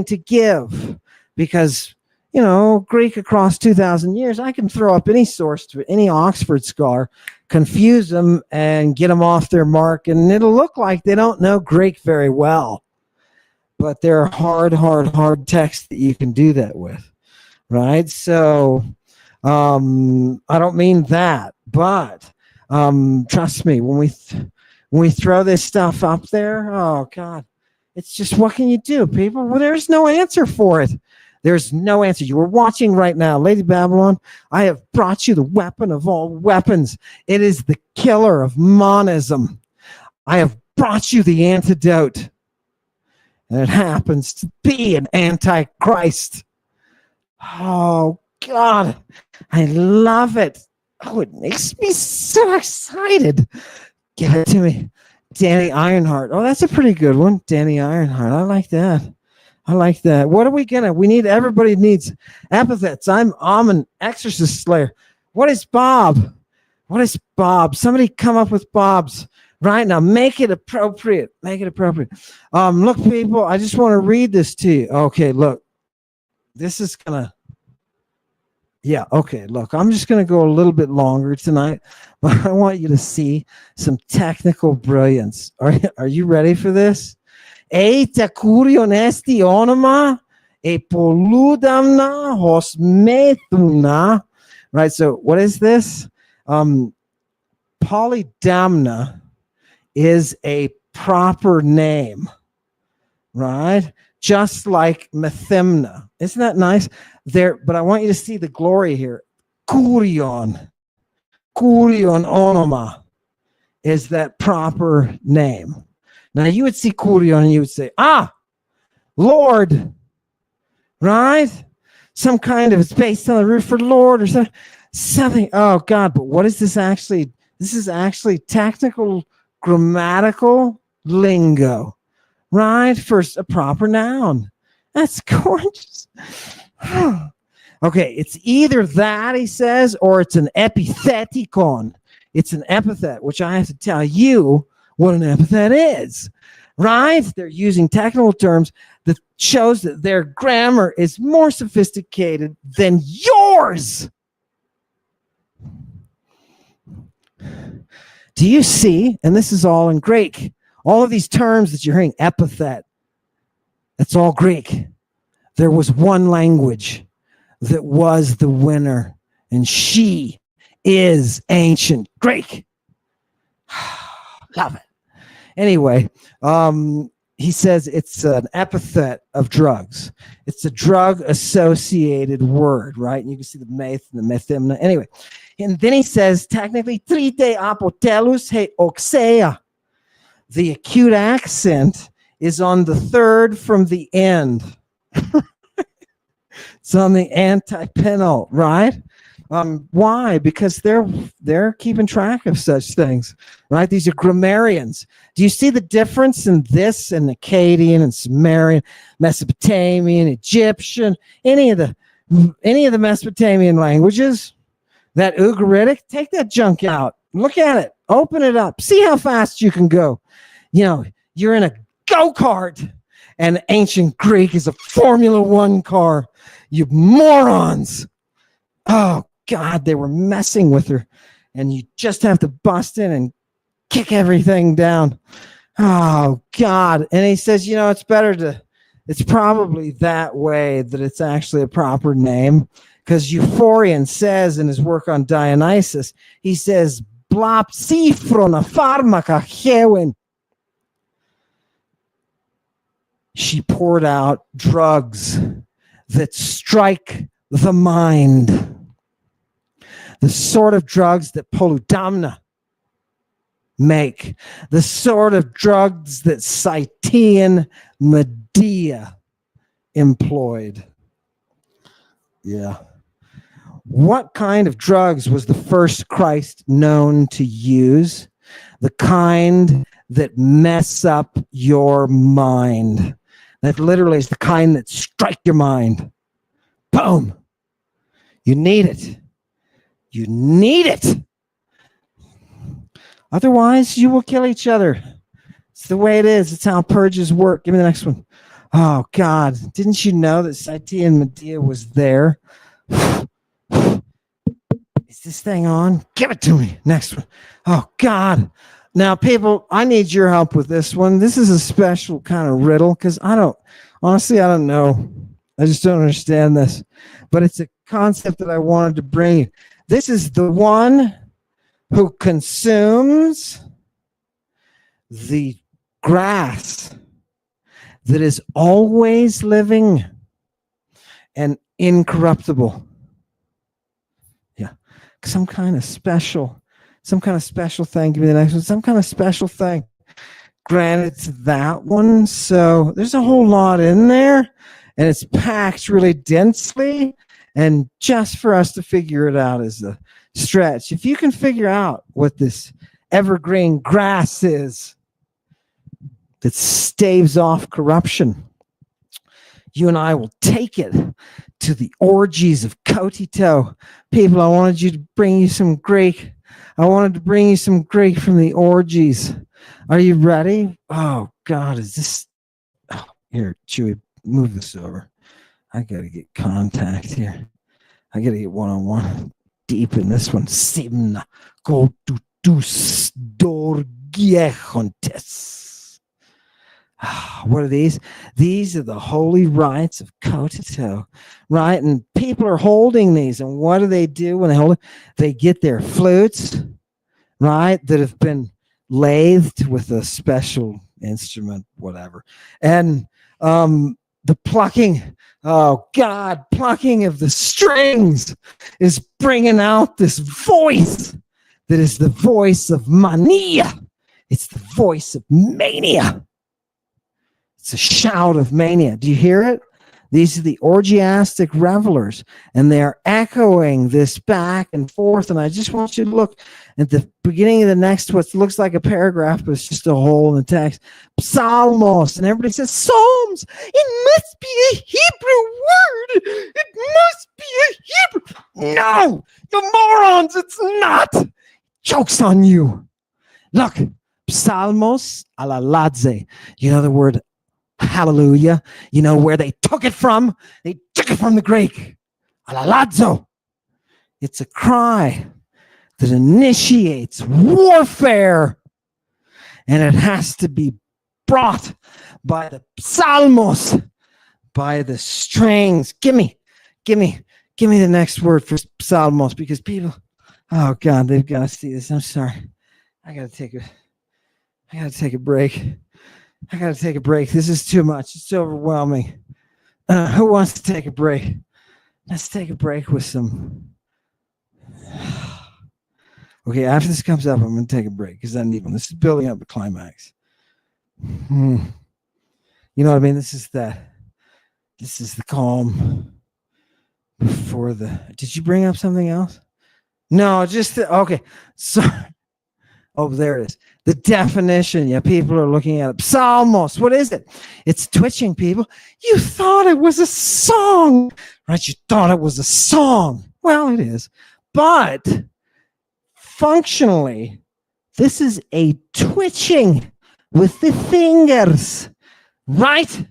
to give because, Greek across 2,000 years, I can throw up any source to any Oxford scholar, confuse them and get them off their mark, and it'll look like they don't know Greek very well. But there are hard texts that you can do that with, right? So I don't mean that, but trust me, when we throw this stuff up there, oh, God, it's just, what can you do, people? Well, there's no answer for it. There's no answer. You are watching right now, Lady Babylon. I have brought you the weapon of all weapons. It is the killer of monism. I have brought you the antidote. And it happens to be an antichrist. Oh, God. I love it. Oh, it makes me so excited. Give it to me. Danny Ironheart. Oh, that's a pretty good one. Danny Ironheart. I like that. What are we everybody needs epithets. I'm an exorcist slayer. What is Bob? Somebody come up with Bob's. Right now, make it appropriate. Look, people, I just want to read this to you. Okay, look. This is Yeah, okay. Look, I'm just going to go a little bit longer tonight, but I want you to see some technical brilliance. Are you ready for this? E te kurion esti onoma e poludamna hos methuna. Right, so what is this? Polydamna is a proper name, right? Just like Methymna. Isn't that nice? There, but I want you to see the glory here. Kurion onoma is that proper name. Now you would see Kurion and you would say, Lord, right? Some kind of, it's based on the root for Lord or something. Oh God, but what is this actually? This is actually technical grammatical lingo, right? For a proper noun. That's gorgeous. Okay, it's either that, he says, or it's an epitheticon. It's an epithet, which I have to tell you what an epithet is, right? They're using technical terms that shows that their grammar is more sophisticated than yours. Do you see? And this is all in Greek. All of these terms that you're hearing, epithet, that's all Greek. There was one language that was the winner, and she is ancient Greek. Love it. Anyway, he says it's an epithet of drugs. It's a drug-associated word, right? And you can see the meth and the methymna. Anyway, and then he says, technically, trite apotelus he oxea. The acute accent is on the third from the end. It's on the antipenal, right? Why? Because they're keeping track of such things, right? These are grammarians. Do you see the difference in this and Akkadian and Sumerian, Mesopotamian, Egyptian, any of the Mesopotamian languages? That Ugaritic, take that junk out. Look at it. Open it up. See how fast you can go. You know, you're in a go-kart, and ancient Greek is a Formula One car. You morons. Oh, God, they were messing with her. And you just have to bust in and kick everything down. Oh, God. And he says, you know, it's probably that way that it's actually a proper name. Because Euphorion says in his work on Dionysus, he says, Blapsifrona pharmaka hewin. She poured out drugs that strike the mind. The sort of drugs that Polydamna make. The sort of drugs that Cytean Medea employed. Yeah. What kind of drugs was the first Christ known to use? The kind that mess up your mind. That literally is the kind that strike your mind. Boom. You need it. You need it. Otherwise, you will kill each other. It's the way it is. It's how purges work. Give me the next one. Oh, God. Didn't you know that Cytean Medea was there? Is this thing on? Give it to me. Next one. Oh, God. Now, people, I need your help with this one. This is a special kind of riddle because I don't know. I just don't understand this. But it's a concept that I wanted to bring you. This is the one who consumes the grass that is always living and incorruptible. Yeah. Some kind of special thing. Give me the next one. Some kind of special thing. Granted, it's that one. So there's a whole lot in there, and it's packed really densely. And just for us to figure it out is a stretch. If you can figure out what this evergreen grass is that staves off corruption, you and I will take it to the orgies of Kotito. People, I wanted to bring you some Greek from the orgies. Are you ready? Oh, God, is this... Oh, here, Chewy, move this over. I got to get contact here. I got to get one-on-one deep in this one. Simna go to dus dorgiechontes. What are these? These are the holy rites of Kotito, right? And people are holding these. And what do they do when they hold it? They get their flutes, right, that have been lathed with a special instrument, whatever. And the plucking, oh God, plucking of the strings is bringing out this voice that is the voice of mania. It's the voice of mania. It's a shout of mania. Do you hear it? These are the orgiastic revelers, and they are echoing this back and forth. And I just want you to look at the beginning of the next, what looks like a paragraph, but it's just a hole in the text. Psalmos, and everybody says, Psalms. It must be a Hebrew word. It must be a Hebrew. No, you morons, it's not. Joke's on you. Look, Psalmos alaladze. You know the word hallelujah. You know where they took it from? They took it from the Greek. Alaladzo. It's a cry that initiates warfare. And it has to be brought by the psalmos, by the strings. Give me the next word for psalmos, because people, oh God, they've got to see this. I'm sorry. I gotta take a break. I got to take a break. This is too much. It's overwhelming. Who wants to take a break? Let's take a break with some. Okay, after this comes up, I'm going to take a break because I need one. This is building up a climax. You know what I mean? This is the calm before the. Did you bring up something else? No, just okay. Sorry. Oh, there it is. The definition. Yeah, people are looking at it. Psalmos. What is it? It's twitching, people. You thought it was a song, right? You thought it was a song. Well, it is. But functionally, this is a twitching with the fingers, right?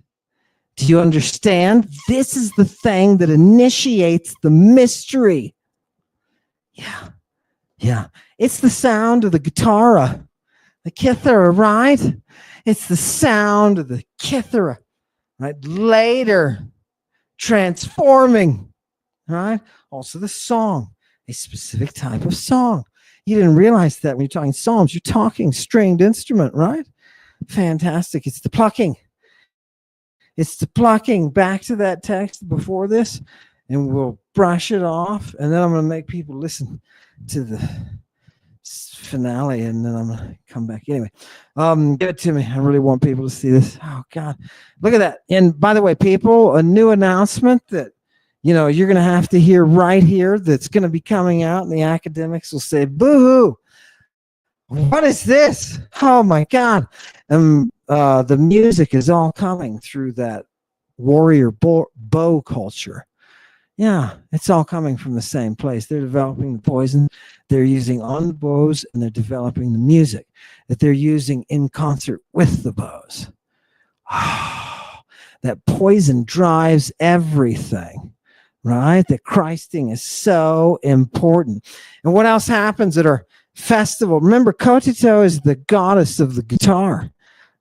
Do you understand? This is the thing that initiates the mystery. Yeah. It's the sound of the guitarra, the kithara, right? It's the sound of the kithara, right? Later transforming, right? Also the song, a specific type of song. You didn't realize that when you're talking psalms, you're talking stringed instrument, right? Fantastic. It's the plucking. It's the plucking. Back to that text before this, and we'll brush it off, and then I'm going to make people listen to the finale, and then I'm gonna come back anyway. Give it to me. I really want people to see this. Oh God, look at that. And by the way, people, a new announcement that you're gonna have to hear right here, that's gonna be coming out, and the academics will say, boo-hoo, what is this? Oh my God. The music is all coming through that warrior bow culture. Yeah, it's all coming from the same place. They're developing the poison they're using on the bows, and they're developing the music that they're using in concert with the bows. That poison drives everything, right? The Christing is so important. And what else happens at our festival? Remember, Kotito is the goddess of the guitar,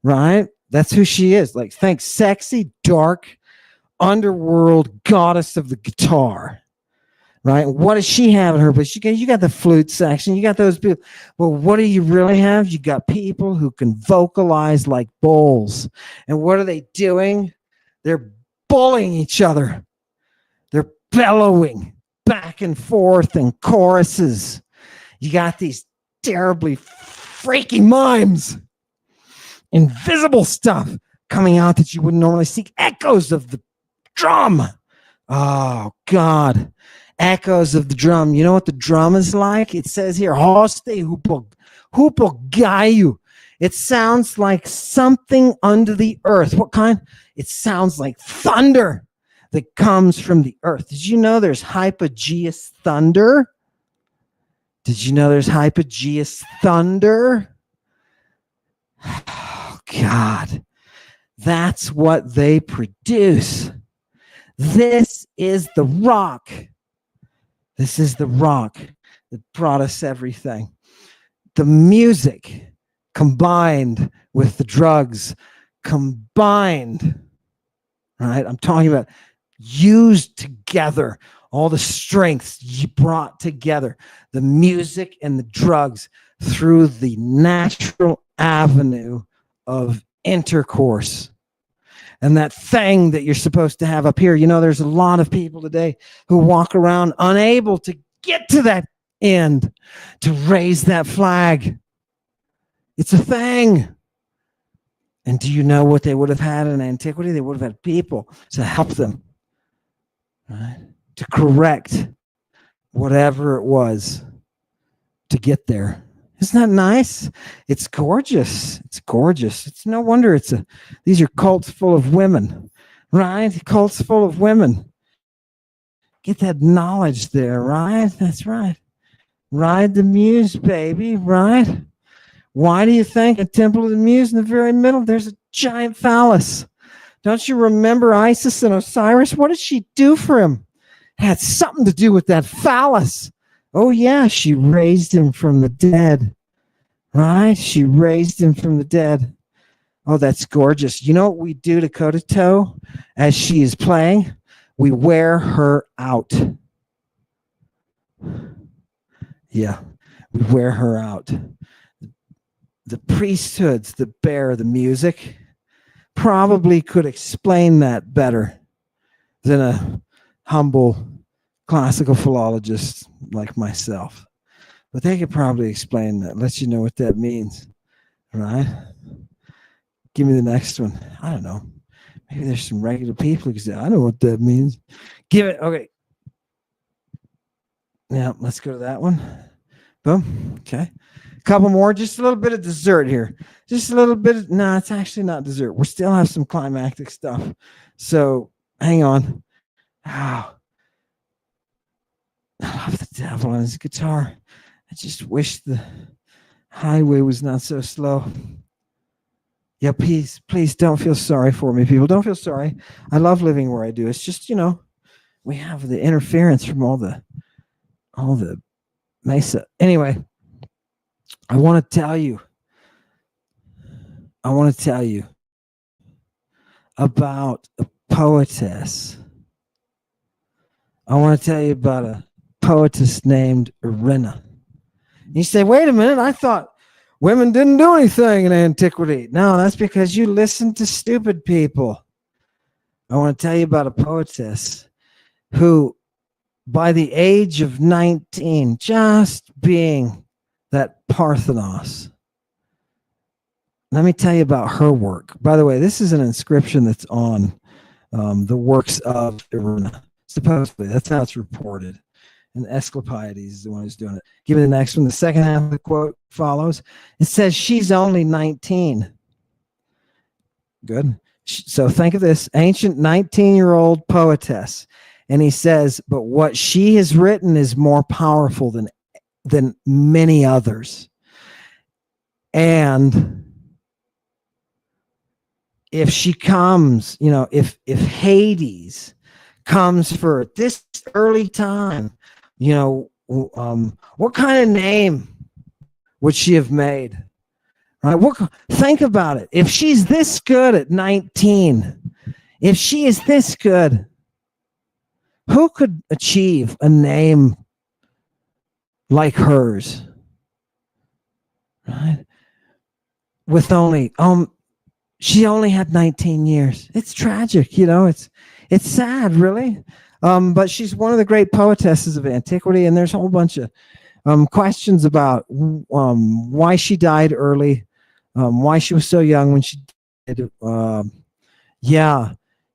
right? That's who she is. Like, think sexy, dark, underworld goddess of the guitar, right? What does she have in her? But you got the flute section, you got those people. Well, what do you really have? You got people who can vocalize like bulls. And what are they doing? They're bullying each other. They're bellowing back and forth in choruses. You got these terribly freaky mimes, invisible stuff coming out that you wouldn't normally see. Echoes of the drum. Oh God, echoes of the drum. You know what the drum is like? It says here, hoste hupogayu. It sounds like something under the earth. What kind? It sounds like thunder that comes from the earth. Did you know there's hypogeous thunder? Did you know there's hypogeous thunder? Oh God, that's what they produce. This is the rock This is the rock that brought us everything. The music combined with the drugs, combined, right? I'm talking about used together, all the strengths you brought together, the music and the drugs through the natural avenue of intercourse. And that thing that you're supposed to have up here, you know, there's a lot of people today who walk around unable to get to that end, to raise that flag. It's a thing. And do you know what they would have had in antiquity? They would have had people to help them, right? To correct whatever it was to get there. Isn't that nice? It's gorgeous. It's gorgeous. It's no wonder these are cults full of women, right? Cults full of women. Get that knowledge there, right? That's right. Ride the muse, baby, right? Why do you think a temple of the muse in the very middle, there's a giant phallus? Don't you remember Isis and Osiris? What did she do for him? It had something to do with that phallus. Oh, yeah, she raised him from the dead, right? She raised him from the dead. Oh, that's gorgeous. You know what we do to toe as she is playing? We wear her out. Yeah, we wear her out. The priesthoods that bear the music probably could explain that better than a humble classical philologist like myself. But they could probably explain that, let you know what that means, right? Give me the next one. I don't know. Maybe there's some regular people who say, I know what that means. Give it. Okay. Now, let's go to that one. Boom. Okay. A couple more. Just a little bit of dessert here. Just a little bit. No, it's actually not dessert. We still have some climactic stuff. So hang on. Oh, I love the devil on his guitar. I just wish the highway was not so slow. Yeah, please don't feel sorry for me, people. Don't feel sorry. I love living where I do. It's just, you know, we have the interference from all the mesa. Anyway, I want to tell you about a poetess. I want to tell you about a poetess named Erinna. You say, wait a minute, I thought women didn't do anything in antiquity. No, that's because you listen to stupid people. I want to tell you about a poetess who, by the age of 19, just being that Parthenos. Let me tell you about her work. By the way, this is an inscription that's on the works of Erinna. Supposedly, that's how it's reported. And Asclepiades is the one who's doing it. Give me the next one. The second half of the quote follows. It says, she's only 19. Good. So think of this, ancient 19-year-old poetess. And he says, but what she has written is more powerful than many others. And if she comes, you know, if Hades comes for this early time, you know, what kind of name would she have made? Right? Think about it. If she's this good at 19, if she is this good, who could achieve a name like hers? Right? With only she only had 19 years. It's tragic, you know. It's sad, really. But she's one of the great poetesses of antiquity, and there's a whole bunch of questions about why she died early, why she was so young when she did.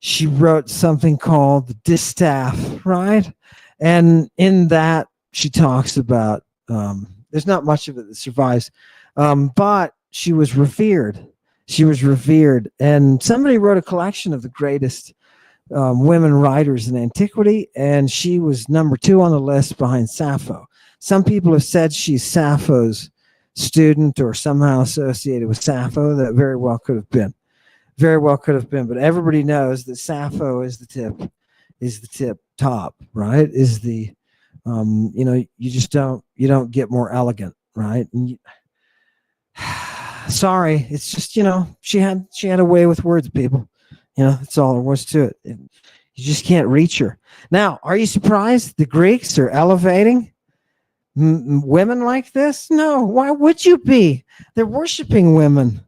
She wrote something called the Distaff, right? And in that, she talks about, there's not much of it that survives, but she was revered. She was revered. And somebody wrote a collection of the greatest women writers in antiquity, and she was number 2 on the list behind Sappho. Some people have said she's Sappho's student or somehow associated with Sappho. That very well could have been. Very well could have been, but everybody knows that Sappho is the tip top, right? Is the You don't get more elegant, right? Sorry, it's just, she had a way with words, people. That's all there was to it. You just can't reach her. Now, are you surprised the Greeks are elevating women like this? No, why would you be? They're worshiping women.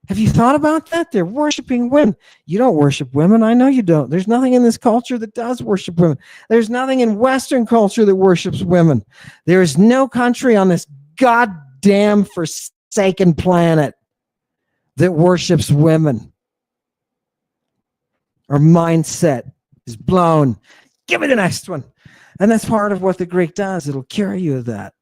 Have you thought about that? They're worshiping women. You don't worship women. I know you don't. There's nothing in this culture that does worship women. There's nothing in Western culture that worships women. There is no country on this goddamn forsaken planet that worships women. Our mindset is blown. Give me the next one. And that's part of what the Greek does. It'll cure you of that.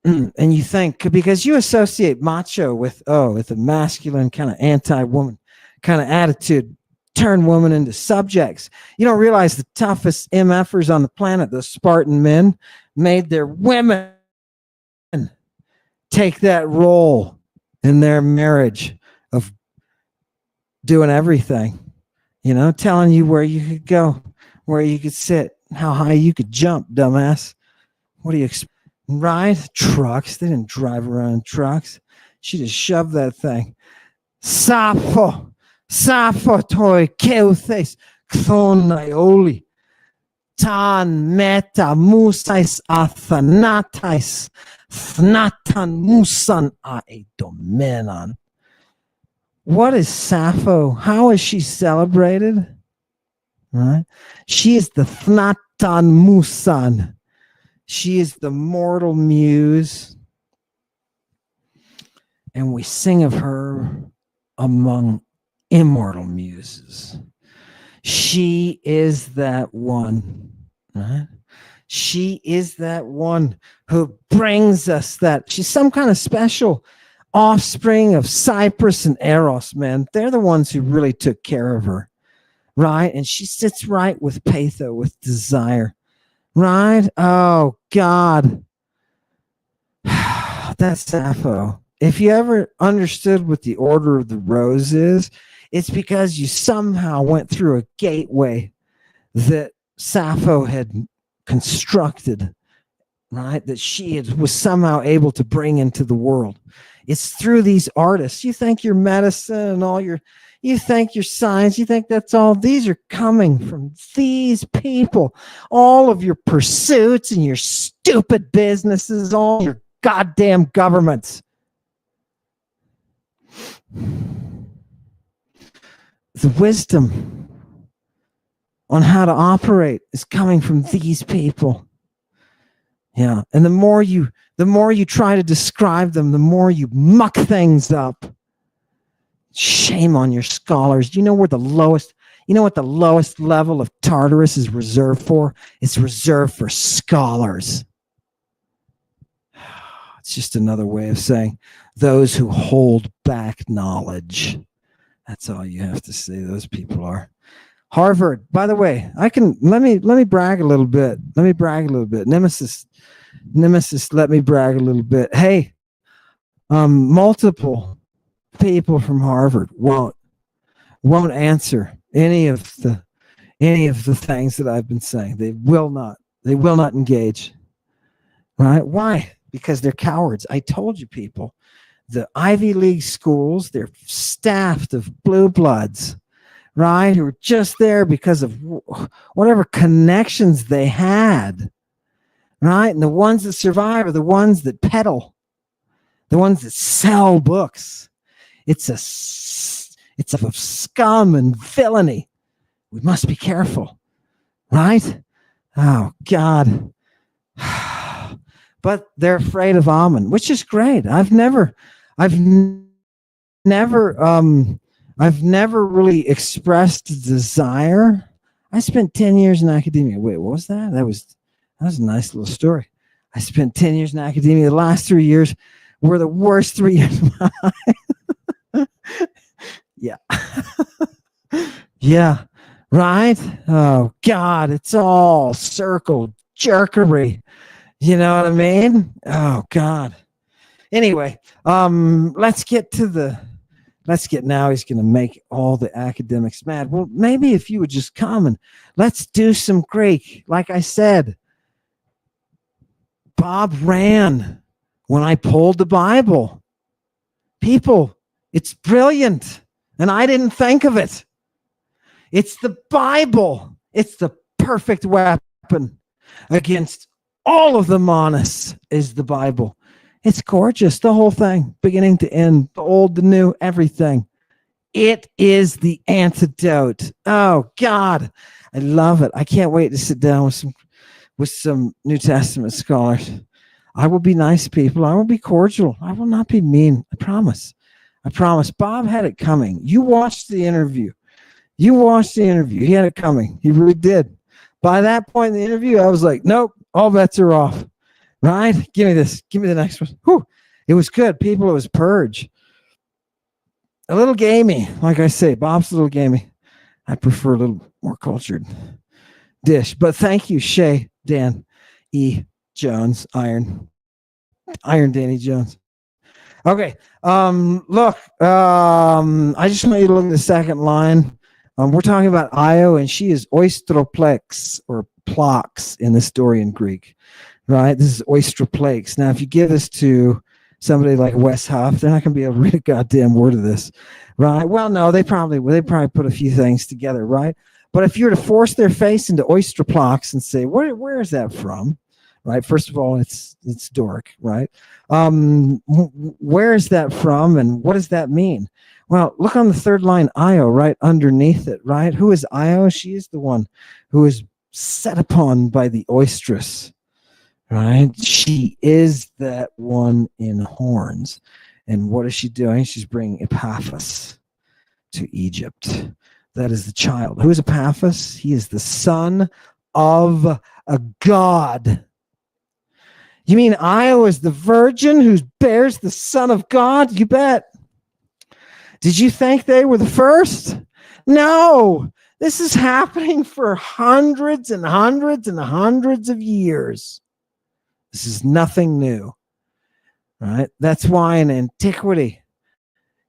And you think, because you associate macho with a masculine kind of anti-woman kind of attitude, turn women into subjects. You don't realize the toughest MFers on the planet, the Spartan men, made their women take that role in their marriage of doing everything, telling you where you could go, where you could sit, how high you could jump, dumbass. What do you expect? Ride trucks? They didn't drive around in trucks. She just shoved that thing. Sappho toi keuthes xonaioli tan meta musais athanatais thnatan musan aedomenon. What is Sappho? How is she celebrated? Right? She is the thnatan musan. She is the mortal muse. And we sing of her among immortal muses. She is that one, right? She is that one who brings us that. She's some kind of special offspring of Cyprus and Eros, man. They're the ones who really took care of her, right? And she sits right with Patho, with desire, right? Oh, God. That's Sappho. If you ever understood what the order of the rose is, it's because you somehow went through a gateway that Sappho had constructed, right? That she was somehow able to bring into the world. It's through these artists. You think your medicine and you think your science, you think that's all. These are coming from these people. All of your pursuits and your stupid businesses, all your goddamn governments. The wisdom on how to operate is coming from these people. Yeah. And the more you try to describe them, the more you muck things up. Shame on your scholars. Do you know what the lowest level of Tartarus is reserved for? It's reserved for scholars. It's just another way of saying those who hold back knowledge. That's all you have to say. Those people are. Harvard, by the way, let me brag a little bit. Nemesis, let me brag a little bit. Hey, multiple people from Harvard won't answer any of the things that I've been saying. They will not engage. Right? Why? Because they're cowards. I told you, people. The Ivy League schools, they're staffed of blue bloods, right? Who were just there because of whatever connections they had, right? And the ones that survive are the ones that peddle, the ones that sell books. It's of scum and villainy. We must be careful, right? Oh, God. But they're afraid of Amun, which is great. I've never really expressed a desire. I spent 10 years in academia. Wait, what was that? That was a nice little story. I spent 10 years in academia. The last 3 years were the worst 3 years of my life. Yeah. Yeah. Right? Oh, God. It's all circle jerkery. You know what I mean? Oh, God. Anyway, let's get to the Now he's going to make all the academics mad. Well, maybe if you would just come and let's do some Greek. Like I said, Bob ran when I pulled the Bible. People, it's brilliant. And I didn't think of it. It's the Bible. It's the perfect weapon against all of the monus is the Bible. It's gorgeous, the whole thing, beginning to end, the old, the new, everything. It is the antidote. Oh, God, I love it. I can't wait to sit down with some New Testament scholars. I will be nice people. I will be cordial. I will not be mean. I promise. I promise. Bob had it coming. You watched the interview. He had it coming. He really did. By that point in the interview, I was like, nope, all bets are off. Right? Give me this. Give me the next one. Whew. It was good. People, it was purge. A little gamey. Like I say, Bob's a little gamey. I prefer a little more cultured dish. But thank you, Shay, Dan, E. Jones, Iron Danny Jones. Okay. Look, I just want you to look at the second line. We're talking about Io, and she is oistroplex or plax in the story in Greek. Right? This is oistroplex. Now, if you give this to somebody like Wes Huff, they're not going to be able to read a goddamn word of this, right? Well, no, they probably put a few things together, right? But if you were to force their face into oistroplex and say, where is that from, right? First of all, it's Doric, right? Where is that from, and what does that mean? Well, look on the third line, Io, right underneath it, right? Who is Io? She is the one who is set upon by the oestrus. Right? She is that one in horns. And what is she doing? She's bringing Epaphras to Egypt. That is the child. Who is Epaphras? He is the son of a god. You mean Io is the virgin who bears the son of God? You bet. Did you think they were the first? No. This is happening for hundreds and hundreds and hundreds of years. This is nothing new, right? That's why in antiquity,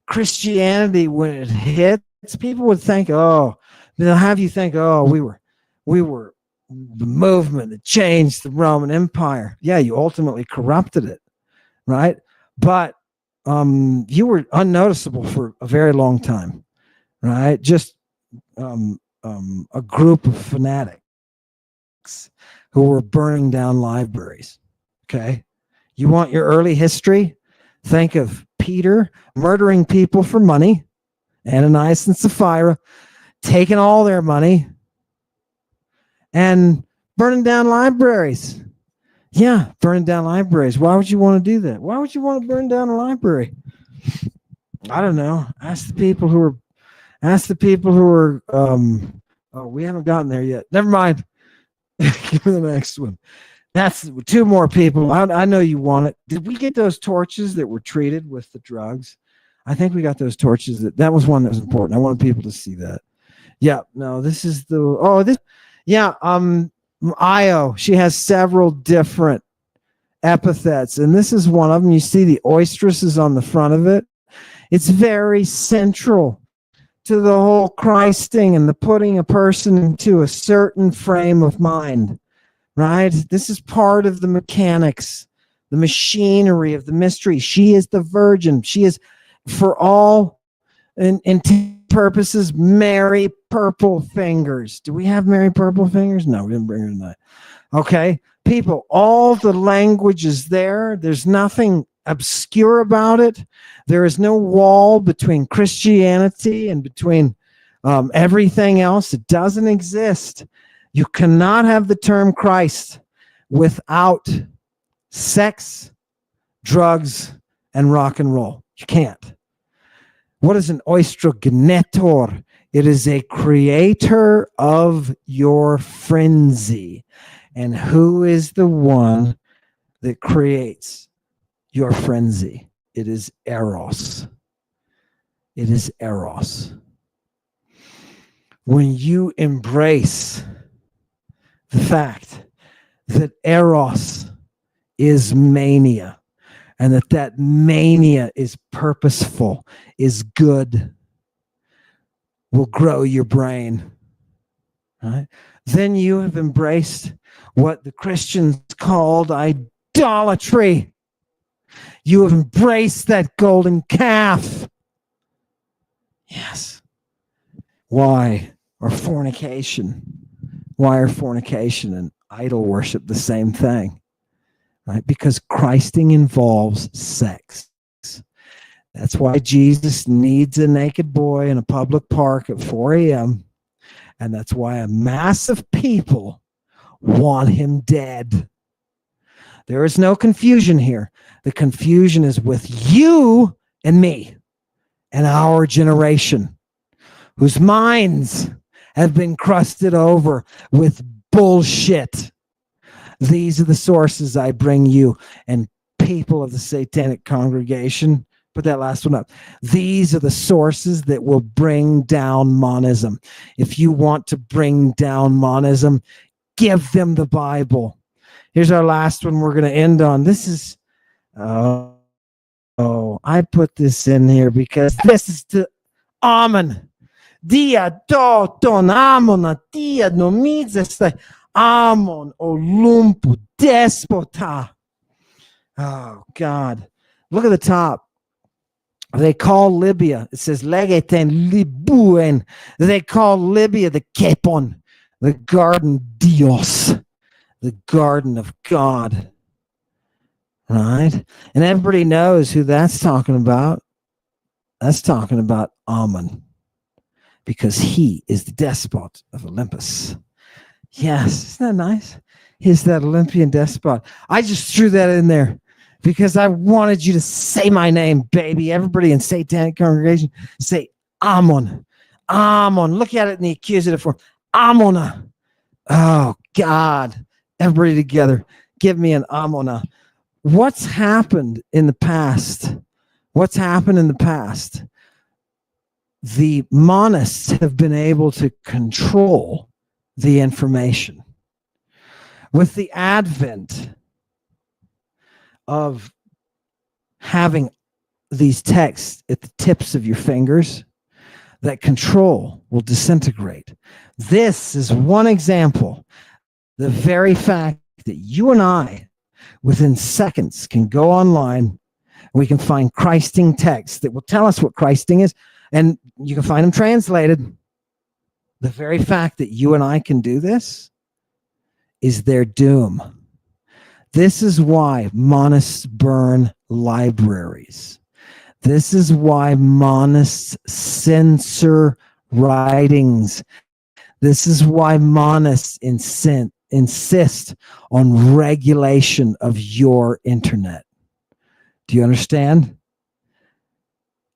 Christianity, when it hits, people would think, they'll have you think, we were the movement that changed the Roman Empire. Yeah, you ultimately corrupted it, right? But you were unnoticeable for a very long time, right? Just a group of fanatics who were burning down libraries. Okay. You want your early history? Think of Peter murdering people for money, Ananias and Sapphira taking all their money and burning down libraries. Yeah, burning down libraries. Why would you want to do that? Why would you want to burn down a library? I don't know. Ask the people who are we haven't gotten there yet. Never mind. Give me the next one. That's two more people. I know you want it. Did we get those torches that were treated with the drugs? I think we got those torches. That was one that was important. I wanted people to see that. Yeah. No, this is Io. She has several different epithets, and this is one of them. You see the oestrus is on the front of it. It's very central to the whole Christing and the putting a person into a certain frame of mind. Right? This is part of the mechanics, the machinery of the mystery. She is the virgin. She is, for all purposes, Mary Purple Fingers. Do we have Mary Purple Fingers? No, we didn't bring her tonight. Okay. People, all the language is there. There's nothing obscure about it. There is no wall between Christianity and between everything else. It doesn't exist. You cannot have the term Christ without sex, drugs, and rock and roll. You can't. What is an oestrogenetor? It is a creator of your frenzy. And who is the one that creates your frenzy? It is Eros. It is Eros. When you embrace the fact that Eros is mania, and that mania is purposeful, is good, will grow your brain. Right? Then you have embraced what the Christians called idolatry. You have embraced that golden calf. Yes. Why? Or fornication. Why are fornication and idol worship the same thing? Right? Because Christing involves sex. That's why Jesus needs a naked boy in a public park at 4 a.m. And that's why a mass of people want him dead. There is no confusion here. The confusion is with you and me and our generation, whose minds have been crusted over with bullshit. These are the sources I bring you, and people of the satanic congregation. Put that last one up. These are the sources that will bring down monism. If you want to bring down monism, give them the Bible. Here's our last one we're going to end on. This is, I put this in here because this is the Amen. Dia do ton amon dia nomizeste amon olumpu despota. Oh, God. Look at the top. They call Libya, it says legeten libuen. They call Libya the Kepon, the garden Dios, the garden of God. Right? And everybody knows who that's talking about. That's talking about Ammon, because he is the despot of Olympus. Yes, isn't that nice? He's that Olympian despot. I just threw that in there because I wanted you to say my name, baby. Everybody in satanic congregation, say Ammon. Ammon. Look at it in the accusative form. Ammona. Oh, God. Everybody together. Give me an Ammona. What's happened in the past? What's happened in the past? The monists have been able to control the information. With the advent of having these texts at the tips of your fingers, that control will disintegrate. This is one example. The very fact that you and I, within seconds, can go online, we can find Christing texts that will tell us what Christing is, and you can find them translated. The very fact that you and I can do this is their doom. This is why monists burn libraries. This is why monists censor writings. This is why monists insist on regulation of your internet. Do you understand?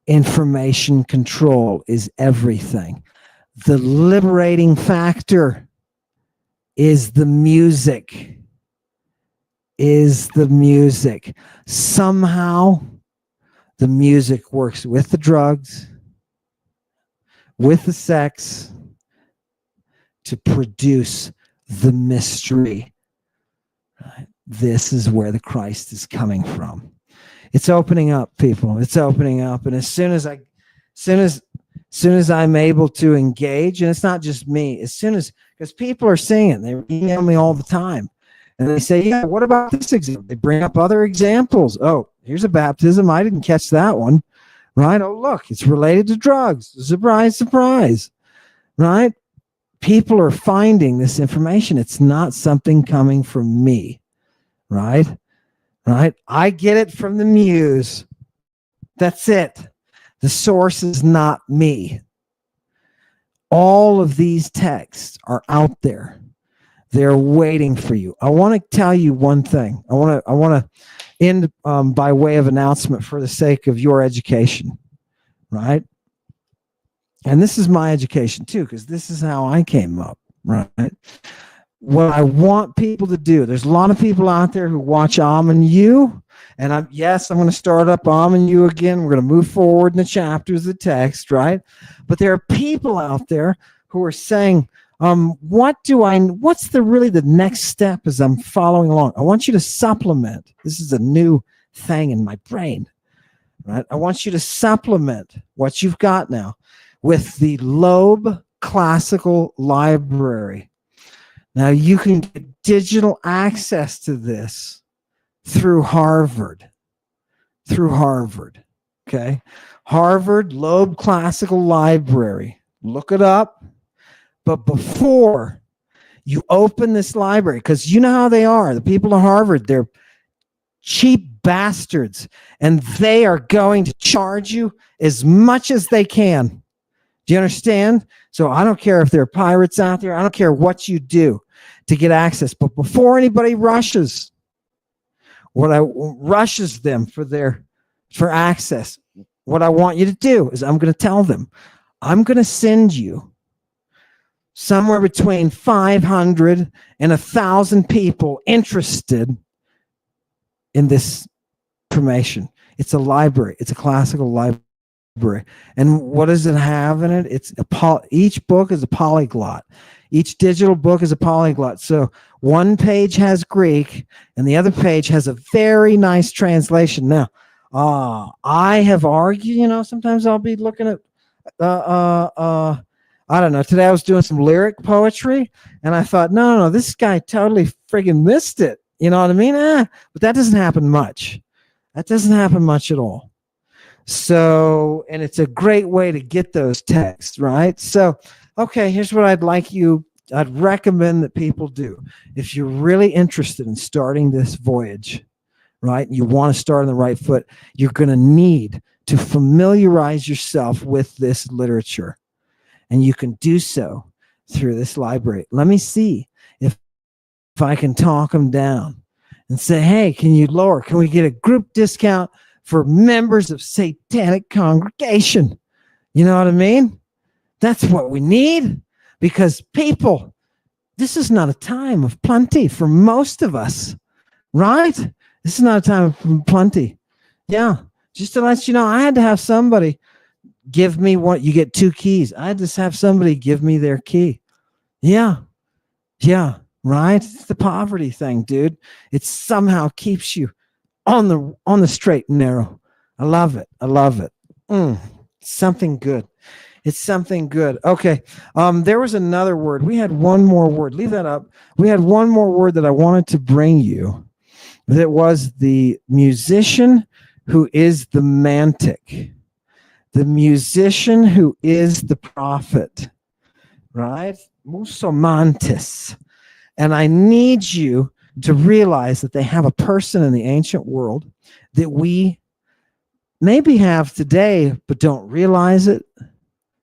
Information control is everything. The liberating factor is the music. Somehow, the music works with the drugs, with the sex, to produce the mystery. Right? This is where the Christ is coming from. It's opening up, people. It's opening up. And as soon as I'm able to engage, and it's not just me, because people are seeing it, they email me all the time. And they say, yeah, what about this example? They bring up other examples. Oh, here's a baptism. I didn't catch that one. Right? Oh, look, it's related to drugs. Surprise, surprise. Right? People are finding this information. It's not something coming from me. Right? Right? I get it from the muse. That's it. The source is not me. All of these texts are out there. They're waiting for you. I want to tell you one thing. I want to end by way of announcement for the sake of your education, right? And this is my education too, because this is how I came up, right? What I want people to do, there's a lot of people out there who watch and You, and I'm going to start up and You again. We're going to move forward in the chapters of the text, right? But there are people out there who are saying, what's really the next step as I'm following along? I want you to supplement. This is a new thing in my brain, right? I want you to supplement what you've got now with the Loeb Classical Library. Now you can get digital access to this through Harvard. Okay. Harvard Loeb Classical Library. Look it up. But before you open this library, because you know how they are, the people at Harvard, they're cheap bastards, and they are going to charge you as much as they can. Do you understand? So I don't care if there are pirates out there. I don't care what you do to get access. But before anybody rushes them for access, what I want you to do is I'm going to tell them, I'm going to send you somewhere between 500 and 1,000 people interested in this information. It's a library. It's a classical library. And what does it have in it? Each book is a polyglot. Each digital book is a polyglot. So one page has Greek and the other page has a very nice translation. Now, I have argued, sometimes I'll be looking at, I don't know. Today I was doing some lyric poetry and I thought, no, this guy totally friggin' missed it. You know what I mean? But that doesn't happen much. That doesn't happen much at all. So, and it's a great way to get those texts, right? So, okay, here's what I'd recommend that people do. If you're really interested in starting this voyage, right, and you want to start on the right foot, you're going to need to familiarize yourself with this literature. And you can do so through this library. Let me see if I can talk them down and say, hey, can we get a group discount for members of Satanic Congregation? You know what I mean? That's what we need, because people, this is not a time of plenty for most of us, right? This is not a time of plenty. Yeah, just to let you know, I had to have somebody give me you get 2 keys. I had to have somebody give me their key. Yeah, right? It's the poverty thing, dude. It somehow keeps you on the straight and narrow. I love it. Something good. It's something good. Okay. There was another word. We had one more word. Leave that up. We had one more word that I wanted to bring you. That was the musician who is the mantic. The musician who is the prophet. Right? Musomantis. And I need you to realize that they have a person in the ancient world that we maybe have today, but don't realize it,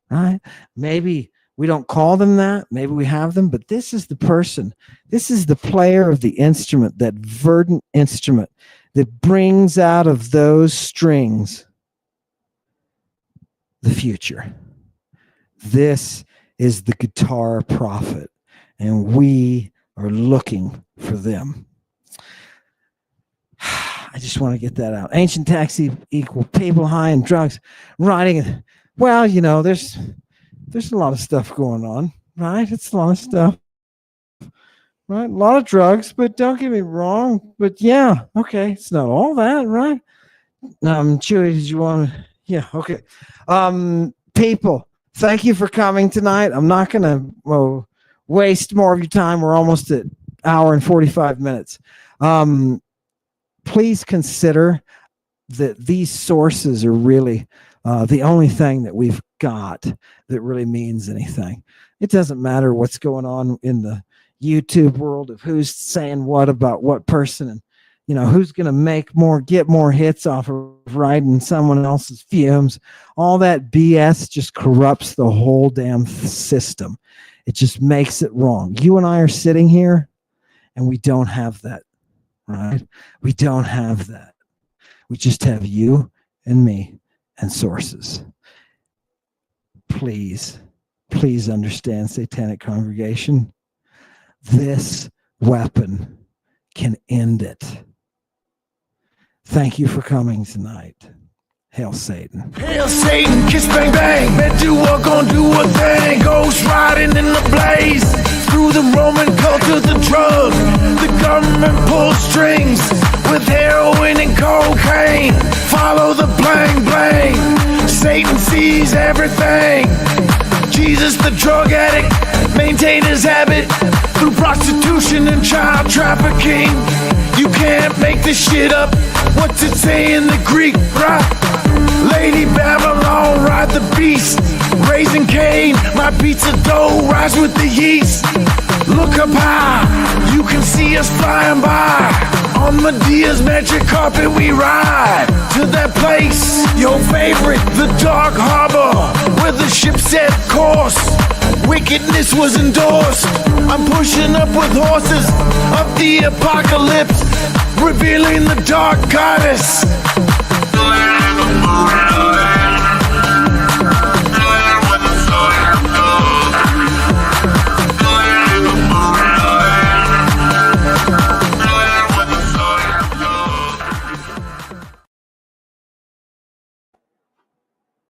right? Maybe we don't call them that. Maybe we have them, but this is the person. This is the player of the instrument, that verdant instrument that brings out of those strings the future. This is the guitar prophet, and we are looking for them. I just want to get that out. Ancient texts equal people high in drugs, writing. Well, there's a lot of stuff going on, right? It's a lot of stuff, right? A lot of drugs, but don't get me wrong. But yeah, okay, it's not all that, right? Chewy, did you want to? Yeah, okay. People, thank you for coming tonight. I'm not going to waste more of your time. We're almost at hour and 45 minutes. Please consider that these sources are really the only thing that we've got that really means anything. It doesn't matter what's going on in the YouTube world of who's saying what about what person, and who's going to get more hits off of riding someone else's fumes. All that BS just corrupts the whole damn system. It just makes it wrong. You and I are sitting here and we don't have that, right? We don't have that. We just have you and me and sources. Please understand, Satanic Congregation. This weapon can end it. Thank you for coming tonight. Hail Satan. Hail Satan, kiss bang bang. Medua gon' do a thing. Ghost riding in the blaze. Through the Roman culture, the drug. The government pulls strings. with heroin and cocaine. Follow the bling bling. Satan sees everything. Jesus the drug addict maintained his habit through prostitution and child trafficking. You can't make this shit up. What's it say in the Greek, right? Lady Babylon, ride the beast. Raising Cain, my pizza dough rise with the yeast. Look up high, you can see us flying by. On Medea's magic carpet we ride to that place, your favorite, the Dark Harbor, where the ship set course. Wickedness was endorsed. I'm pushing up with horses of the apocalypse, revealing the dark goddess.